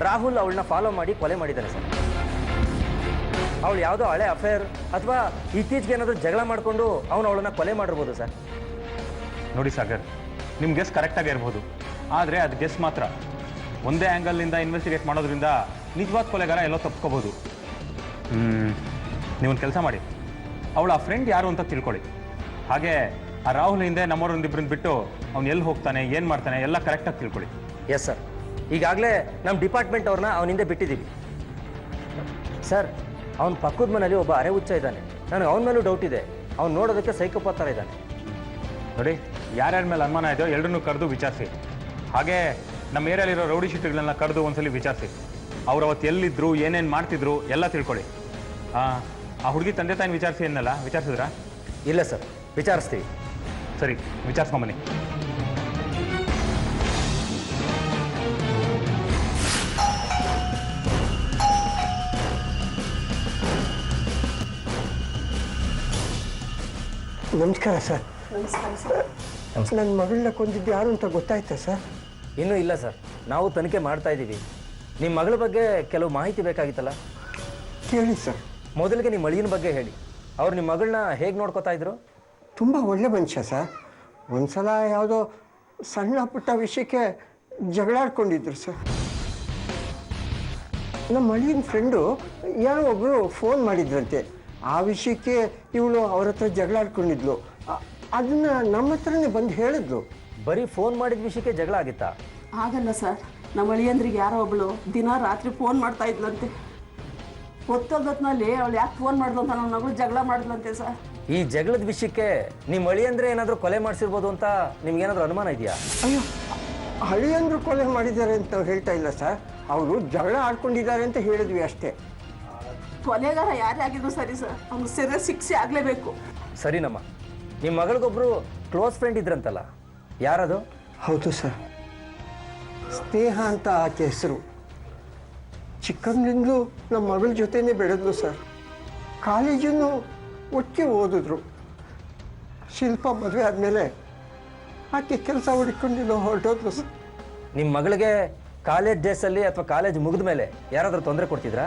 ರಾಹುಲ್ ಅವಳನ್ನ ಫಾಲೋ ಮಾಡಿ ಕೊಲೆ ಮಾಡಿದ್ದಾನೆ ಸರ್. ಅವಳು ಯಾವುದೋ ಹಳೆ ಅಫೇರ್ ಅಥವಾ ಇತ್ತೀಚೆಗೆ ಏನಾದರೂ ಜಗಳ ಮಾಡಿಕೊಂಡು ಅವಳನ್ನ ಕೊಲೆ ಮಾಡಿರ್ಬೋದು ಸರ್. ನೋಡಿ ಸಾಗರ್, ನಿಮ್ಮ ಗೆಸ್ ಕರೆಕ್ಟಾಗಿ ಇರ್ಬೋದು, ಆದರೆ ಅದು ಗೆಸ್ ಮಾತ್ರ. ಒಂದೇ ಆ್ಯಂಗಲ್ನಿಂದ ಇನ್ವೆಸ್ಟಿಗೇಟ್ ಮಾಡೋದ್ರಿಂದ ನಿಜವಾದ ಕೊಲೆಗಾರ ಎಲ್ಲೋ ತಪ್ಪಿಸ್ಕೋಬೋದು. ನೀವೊಂದು ಕೆಲಸ ಮಾಡಿ, ಅವಳ ಆ ಫ್ರೆಂಡ್ ಯಾರು ಅಂತ ತಿಳ್ಕೊಳ್ಳಿ. ಹಾಗೆ ಆ ರಾಹುಲ್ ಹಿಂದೆ ನಮ್ಮವರೊಂದಿಬ್ಬರನ್ನ ಬಿಟ್ಟು ಅವ್ನು ಎಲ್ಲಿ ಹೋಗ್ತಾನೆ, ಏನು ಮಾಡ್ತಾನೆ ಎಲ್ಲ ಕರೆಕ್ಟಾಗಿ ತಿಳ್ಕೊಳ್ಳಿ. ಎಸ್ ಸರ್, ಈಗಾಗಲೇ ನಮ್ಮ ಡಿಪಾರ್ಟ್ಮೆಂಟ್ ಅವ್ರನ್ನ ಅವನಿಂದ ಬಿಟ್ಟಿದ್ದೀವಿ ಸರ್. ಅವನ ಪಕ್ಕದ ಮನೇಲಿ ಒಬ್ಬ ಅರೆ ಹುಚ್ಚ ಇದ್ದಾನೆ. ನನಗೆ ಅವನ ಮೇಲೂ ಡೌಟ್ ಇದೆ. ಅವ್ನು ನೋಡೋದಕ್ಕೆ ಸೈಕೋಪಾತ್ ಥರ ಇದ್ದಾನೆ. ನೋಡಿ, ಯಾರ್ಯಾರ ಮೇಲೆ ಅನುಮಾನ ಇದೆಯೋ ಎಲ್ಲರನ್ನೂ ಕರೆದು ವಿಚಾರಿಸಿ. ಹಾಗೆ ನಮ್ಮ ಏರಿಯಾಲಿರೋ ರೌಡಿ ಶೀಟ್ಗಳನ್ನ ಕರೆದು ಒಂದ್ಸಲಿ ವಿಚಾರಿಸಿ. ಅವ್ರು ಅವತ್ತು ಎಲ್ಲಿದ್ದರು, ಏನೇನು ಮಾಡ್ತಿದ್ರು ಎಲ್ಲ ತಿಳ್ಕೊಳ್ಳಿ. ಆ ಹುಡುಗಿ ತಂದೆ ತಾಯಿನ ವಿಚಾರಿಸಿ ಏನಲ್ಲ, ವಿಚಾರಿಸಿದ್ರಾ? ಇಲ್ಲ ಸರ್, ವಿಚಾರಿಸ್ತೀವಿ. ಸರಿ, ವಿಚಾರಿಸ್ಕೊಂಬನ್ನಿ. ನಮಸ್ಕಾರ ಸರ್. ನನ್ನ ಮಗಳನ್ನ ಕೊಂದಿದ್ದು ಯಾರು ಅಂತ ಗೊತ್ತಾಯ್ತಾ ಸರ್? ಇನ್ನೂ ಇಲ್ಲ ಸರ್, ನಾವು ತನಿಖೆ ಮಾಡ್ತಾ ಇದ್ದೀವಿ. ನಿಮ್ಮ ಮಗಳ ಬಗ್ಗೆ ಕೆಲವು ಮಾಹಿತಿ ಬೇಕಾಗಿತ್ತಲ್ಲ? ಕೇಳಿ ಸರ್. ಮೊದಲಿಗೆ ನಿಮ್ಮ ಅಳಿಯನ ಬಗ್ಗೆ ಹೇಳಿ. ಅವ್ರು ನಿಮ್ಮ ಮಗಳನ್ನ ಹೇಗೆ ನೋಡ್ಕೋತಾ ಇದ್ರು? ತುಂಬ ಒಳ್ಳೆ ಮನುಷ್ಯ ಸರ್. ಒಂದ್ಸಲ ಯಾವುದೋ ಸಣ್ಣ ಪುಟ್ಟ ವಿಷಯಕ್ಕೆ ಜಗಳಾಡ್ಕೊಂಡಿದ್ರು ಸರ್. ನಮ್ಮ ಅಳಿಯನ ಫ್ರೆಂಡು ಯಾರೋ ಒಬ್ಬರು ಫೋನ್ ಮಾಡಿದ್ರಂತೆ. ಆ ವಿಷಯಕ್ಕೆ ಇವಳು ಅವ್ರ ಹತ್ರ ಜಗಳಾಡ್ಕೊಂಡಿದ್ಲು. ಅದನ್ನು ನಮ್ಮ ಹತ್ರನೇ ಬಂದು ಹೇಳಿದ್ಲು. ಬರೀ ಫೋನ್ ಮಾಡಿದ ವಿಷಯಕ್ಕೆ ಜಗಳ ಆಗಿತ್ತಾ? ಆಗಲ್ಲ ಸರ್, ನಮ್ಮ ಅಳಿಯಂದ್ರಿಗೆ ಯಾರೋ ಒಬ್ಬಳು ದಿನ ರಾತ್ರಿ ಫೋನ್ ಮಾಡ್ತಾ ಇದ್ಲಂತೆ. ಹೊತ್ತೊತ್ತಲ್ಲಿ ಅವಳು ಯಾಕೆ ಫೋನ್ ಮಾಡ್ದು ಅಂತ ನಮ್ಮ ಮಗಳು ಜಗಳ ಮಾಡಿದ್ಲಂತೆ ಸರ್. ಈ ಜಗಳದ ವಿಷಯಕ್ಕೆ ನಿಮ್ಮ ಅಳಿಯಂದ್ರೆ ಏನಾದರೂ ಕೊಲೆ ಮಾಡಿಸಿರ್ಬೋದು ಅಂತ ನಿಮ್ಗೇನಾದರೂ ಅನುಮಾನ ಇದೆಯಾ? ಅಯ್ಯೋ, ಅಳಿಯಂದ್ರು ಕೊಲೆ ಮಾಡಿದ್ದಾರೆ ಅಂತ ನಾವು ಹೇಳ್ತಾ ಇಲ್ಲ ಸರ್. ಅವರು ಜಗಳ ಆಡ್ಕೊಂಡಿದ್ದಾರೆ ಅಂತ ಹೇಳಿದ್ವಿ ಅಷ್ಟೇ. ಕೊಲೆಗಾರ ಯಾರೇ ಆಗಿದ್ರು ಸರಿ ಸರ್, ಅವ್ನಿಗೆ ಸರಿಯಾದ ಶಿಕ್ಷೆ ಆಗಲೇಬೇಕು. ಸರಿನಮ್ಮ. ನಿಮ್ಮ ಮಗಳಿಗೊಬ್ರು ಕ್ಲೋಸ್ ಫ್ರೆಂಡ್ ಇದ್ರಂತಲ್ಲ, ಯಾರದು? ಹೌದು ಸರ್, ಸ್ನೇಹ ಅಂತ ಆಕೆ ಹೆಸರು. ಚಿಕ್ಕಂದಿಂದಲೂ ನಮ್ಮ ಮಗಳ ಜೊತೆನೇ ಬೆಳೆದ್ಲು ಸರ್. ಕಾಲೇಜನ್ನು ಒಟ್ಟಿಗೆ ಓದಿದ್ರು. ಶಿಲ್ಪ ಮದುವೆ ಆದಮೇಲೆ ಆಕೆ ಕೆಲಸ ಹುಡುಕೊಂಡು ಹೊರಟೋದ್ಲು ಸರ್. ನಿಮ್ಮ ಮಗಳಿಗೆ ಕಾಲೇಜ್ ಡೇಸಲ್ಲಿ ಅಥವಾ ಕಾಲೇಜ್ ಮುಗಿದ ಮೇಲೆ ಯಾರಾದರೂ ತೊಂದರೆ ಕೊಡ್ತಿದ್ರಾ?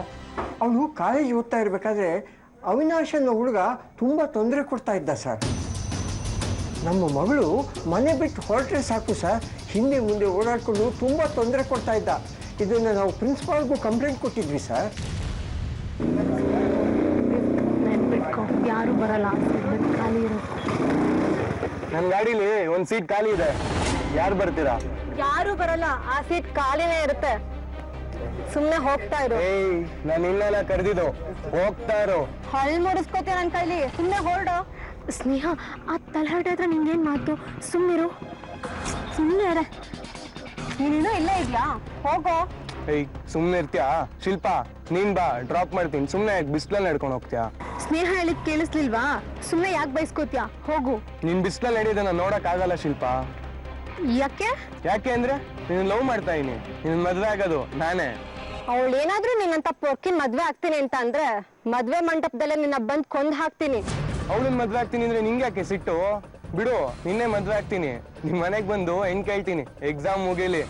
ಅವಳು ಕಾಲೇಜ್ ಓದ್ತಾ ಇರಬೇಕಾದ್ರೆ ಅವಿನಾಶ್ ಅನ್ನೋ ಹುಡುಗ ತುಂಬ ತೊಂದರೆ ಕೊಡ್ತಾ ಇದ್ದ ಸರ್. ನಮ್ಮ ಮಗಳು ಮನೆ ಬಿಟ್ಟು ಹೊರಟ್ರೆ ಸಾಕು ಸರ್, ಹಿಂದೆ ಮುಂದೆ ಓಡಾಡಿಕೊಂಡು ತುಂಬ ತೊಂದರೆ ಕೊಡ್ತಾ ಇದ್ದ. ಇದನ್ನು ನಾವು ಪ್ರಿನ್ಸಿಪಾಲ್ಗೂ ಕಂಪ್ಲೇಂಟ್ ಕೊಟ್ಟಿದ್ವಿ ಸರ್. ನೆನ್ಪಿಟ್ಕೊ, ಯಾರು ಬರಲ್ಲ, ಖಾಲಿ ಇರುತ್ತೆ. ನನ್ನ ಗಾಡೀಲಿ ಒಂದು ಸೀಟ್ ಖಾಲಿ ಇದೆ, ಯಾರು ಬರ್ತೀರಾ? ಯಾರು ಬರಲ್ಲ, ಆ ಸೀಟ್ ಖಾಲಿನೇ ಇರುತ್ತೆ. ಸುಮ್ಮನೆ ಹೋಗ್ತಾ ಇರು. ನಾನು ಇನ್ನೆಲ್ಲ ಕರೆದಿದ್ದು, ಹೋಗ್ತಾ ಇರೋ. ಹಳ್ಳಿ ಮುಡಿಸ್ಕೋತೀಯ ನನ್ನ ಕೈಲಿ, ಸುಮ್ಮನೆ ಹೊರಡು. ಸ್ನೇಹ, ಆ ತಲಹರಟೆ ಹತ್ರ ನಿಂಗೇನು ಮಾತು? ಸುಮ್ಮನಿರು, ಸುಮ್ಮನೆ ನೀನಿನ್ನೂ ಇಲ್ಲೇ ಇದೆಯಾ? ಹೋಗೋ. ಸುಮ್ಮನೆ ಇರ್ತೀಯಾ? ಶಿಲ್ಪ, ನೀನ್ ಬಾ, ಡ್ರಾಪ್ ಮಾಡ್ತೀನಿ. ಸುಮ್ಮನೆ ಬಿಸಿಲಲ್ಲಿ ನಡ್ಕೊಂಡು ಹೋಗ್ತೀಯಾ? ಸ್ನೇಹ ಹೇಳಿದ್ ಕೇಳಿಸ್ಲಿಲ್ವಾ? ಸುಮ್ಮನೆ ಯಾಕೆ ಬೈಸ್ಕೋತೀಯಾ? ಹೋಗು. ನೀನ್ ಬಿಸಿಲಲ್ಲಿ ನಡೀದನ್ನ ನೋಡಕ್ ಆಗಲ್ಲ ಶಿಲ್ಪ. ಯಾಕೆ? ಯಾಕೆ ಅಂದ್ರೆ ನೀನು ಲವ್ ಮಾಡ್ತಾ ಇದೀನಿ, ನಿನ್ ಮದ್ವೆ ಆಗೋದು ನಾನೇ. ಅವಳೇನಾದ್ರೂ ನಿನ್ನಂತ ಪೊರ್ಕಿನ್ ಮದ್ವೆ ಆಗ್ತೀನಿ ಅಂತ ಅಂದ್ರೆ ಮದ್ವೆ ಮಂಟಪದಲ್ಲೇ ನಿನ್ನ ಬಂದ್ ಕೊಂದ್ ಹಾಕ್ತೀನಿ. ಅವಳನ್ನ ಮದ್ವೆ ಆಗ್ತೀನಿ ಅಂದ್ರೆ ನಿಂಗೆ ಯಾಕೆ ಸಿಟ್ಟು? ಬಿಡು, ನಿನ್ನೆ ಮದ್ವೆ ಆಗ್ತೀನಿ. ನಿಮ್ ಮನೆಗ್ ಬಂದು ಹೆಣ್ ಕೇಳ್ತೀನಿ, ಎಕ್ಸಾಮ್ ಮುಗಿಲಿ.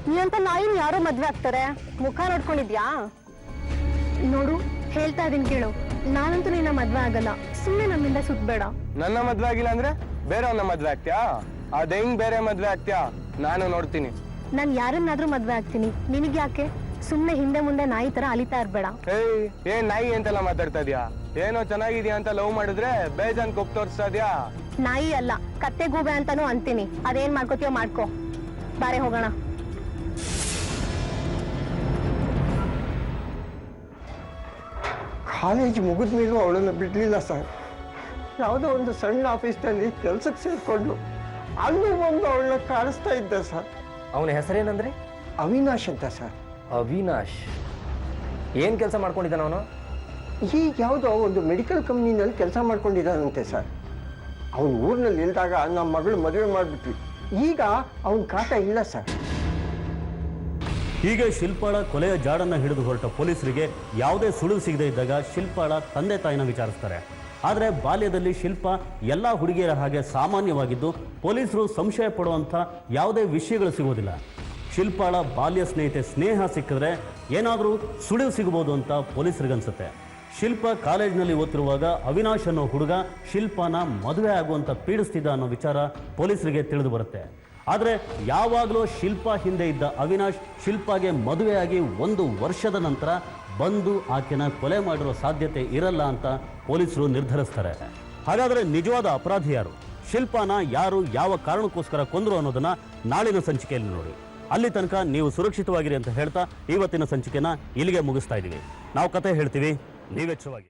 ನೀನಂತ ನಾಯಿನ ಯಾರೋ ಮದ್ವೆ ಆಗ್ತಾರೆ? ಮುಖ ನೋಡ್ಕೊಂಡಿದ್ಯಾ? ನೋಡು, ಹೇಳ್ತಾ ಇದೀನಿ ಕೇಳು. ನಾನಂತೂ ನಿನ್ನ ಮದ್ವೆ ಆಗಲ್ಲ, ಸುಮ್ಮನೆ ನಮ್ಮಿಂದ ಸುತ್ತಬೇಡ. ನನ್ನ ಮದ್ವೆ ಆಗಿಲ್ಲ ಅಂದ್ರೆ ಬೇರೆಯವನ್ನ ಮದ್ವೆ ಆಗ್ತ್ಯಾ? ಅದ್ ಹೆಂಗ್ ಬೇರೆ ಮದ್ವೆ ಆಗ್ತ್ಯಾ? ನಾನು ನೋಡ್ತೀನಿ. ನಾನು ಯಾರನ್ನಾದ್ರೂ ಮದ್ವೆ ಆಗ್ತೀನಿ, ನಿನಗೆ ಯಾಕೆ? ಸುಮ್ಮನೆ ಹಿಂದೆ ಮುಂದೆ ನಾಯಿ ತರ ಅಲಿತಾ ಇರ್ಬೇಡ. ಏಯ್, ಏನ್ ನಾಯಿ ಅಂತೆಲ್ಲ ಮಾತಾಡ್ತಾ ಇದ್ಯಾ? ಏನೋ ಚೆನ್ನಾಗಿದ್ಯಾ ಅಂತ ಲವ್ ಮಾಡಿದ್ರೆ ಬೇಜಾನ್ ಕೊಪ್ ತೋರಿಸ್ತಾ ಇದ್ಯಾ? ನಾಯಿ ಅಲ್ಲ, ಕತ್ತೆ ಗೂಬೆ ಅಂತಾನೂ ಅಂತೀನಿ. ಅದೇನ್ ಮಾಡ್ಕೋತೀಯೋ ಮಾಡ್ಕೋ, ಬಾರೆ ಹೋಗೋಣ. ಕಾಲೇಜ್ ಮುಗಿದ ಮೇಲೂ ಅವಳನ್ನು ಬಿಡಲಿಲ್ಲ ಸರ್. ಯಾವುದೋ ಒಂದು ಸಣ್ಣ ಆಫೀಸ್ನಲ್ಲಿ ಕೆಲಸಕ್ಕೆ ಸೇರಿಕೊಂಡು ಅಲ್ಲೂ ಬಂದು ಅವಳನ್ನ ಕಾಣಿಸ್ತಾ ಇದ್ದ ಸರ್. ಅವನ ಹೆಸರೇನಂದ್ರೆ? ಅವಿನಾಶ್ ಅಂತ ಸರ್. ಅವಿನಾಶ್ ಏನು ಕೆಲಸ ಮಾಡ್ಕೊಂಡಿದ್ದಾನ ಅವನು? ಈಗ ಯಾವುದೋ ಒಂದು ಮೆಡಿಕಲ್ ಕಂಪ್ನಿನಲ್ಲಿ ಕೆಲಸ ಮಾಡ್ಕೊಂಡಿದ್ದಾನಂತೆ ಸರ್. ಅವನು ಊರಿನಲ್ಲಿ ಇಲ್ದಾಗ ನಮ್ಮ ಮಗಳು ಮದುವೆ ಮಾಡಿಬಿಟ್ವಿ. ಈಗ ಅವನ ಕಾಟ ಇಲ್ಲ ಸರ್. ಹೀಗೆ ಶಿಲ್ಪಾಳ ಕೊಲೆಯ ಜಾಡನ್ನ ಹಿಡಿದು ಹೊರಟ ಪೊಲೀಸರಿಗೆ ಯಾವುದೇ ಸುಳಿವು ಸಿಗದೇ ಇದ್ದಾಗ ಶಿಲ್ಪಾಳ ತಂದೆ ತಾಯಿನ ವಿಚಾರಿಸ್ತಾರೆ. ಆದರೆ ಬಾಲ್ಯದಲ್ಲಿ ಶಿಲ್ಪ ಎಲ್ಲ ಹುಡುಗಿಯರ ಹಾಗೆ ಸಾಮಾನ್ಯವಾಗಿದ್ದು ಪೊಲೀಸರು ಸಂಶಯ ಪಡುವಂಥ ಯಾವುದೇ ವಿಷಯಗಳು ಸಿಗೋದಿಲ್ಲ. ಶಿಲ್ಪಾಳ ಬಾಲ್ಯ ಸ್ನೇಹಿತೆ ಸ್ನೇಹ ಸಿಕ್ಕಿದ್ರೆ ಏನಾದರೂ ಸುಳಿವು ಸಿಗಬಹುದು ಅಂತ ಪೊಲೀಸರಿಗನ್ಸುತ್ತೆ. ಶಿಲ್ಪ ಕಾಲೇಜಿನಲ್ಲಿ ಓದ್ತಿರುವಾಗ ಅವಿನಾಶ್ ಅನ್ನೋ ಹುಡುಗ ಶಿಲ್ಪಾನ ಮದುವೆ ಆಗುವಂಥ ಪೀಡಿಸ್ತಿದ್ದ ಅನ್ನೋ ವಿಚಾರ ಪೊಲೀಸರಿಗೆ ತಿಳಿದು ಬರುತ್ತೆ. ಆದರೆ ಯಾವಾಗಲೂ ಶಿಲ್ಪ ಹಿಂದೆ ಇದ್ದ ಅವಿನಾಶ್ ಶಿಲ್ಪಾಗೆ ಮದುವೆಯಾಗಿ 1 ವರ್ಷದ ನಂತರ ಬಂದು ಆಕೆನ ಕೊಲೆ ಮಾಡಿರೋ ಸಾಧ್ಯತೆ ಇರಲ್ಲ ಅಂತ ಪೊಲೀಸರು ನಿರ್ಧರಿಸ್ತಾರೆ. ಹಾಗಾದರೆ ನಿಜವಾದ ಅಪರಾಧಿ ಯಾರು? ಶಿಲ್ಪಾನ ಯಾರು ಯಾವ ಕಾರಣಕ್ಕೋಸ್ಕರ ಕೊಂದರು ಅನ್ನೋದನ್ನ ನಾಳಿನ ಸಂಚಿಕೆಯಲ್ಲಿ ನೋಡಿ. ಅಲ್ಲಿ ತನಕ ನೀವು ಸುರಕ್ಷಿತವಾಗಿರಿ ಅಂತ ಹೇಳ್ತಾ ಇವತ್ತಿನ ಸಂಚಿಕೆನ ಇಲ್ಲಿಗೆ ಮುಗಿಸ್ತಾ ಇದ್ದೀವಿ. ನಾವು ಕತೆ ಹೇಳ್ತೀವಿ, ನೀವೆಚ್ಚರವಾಗಿ.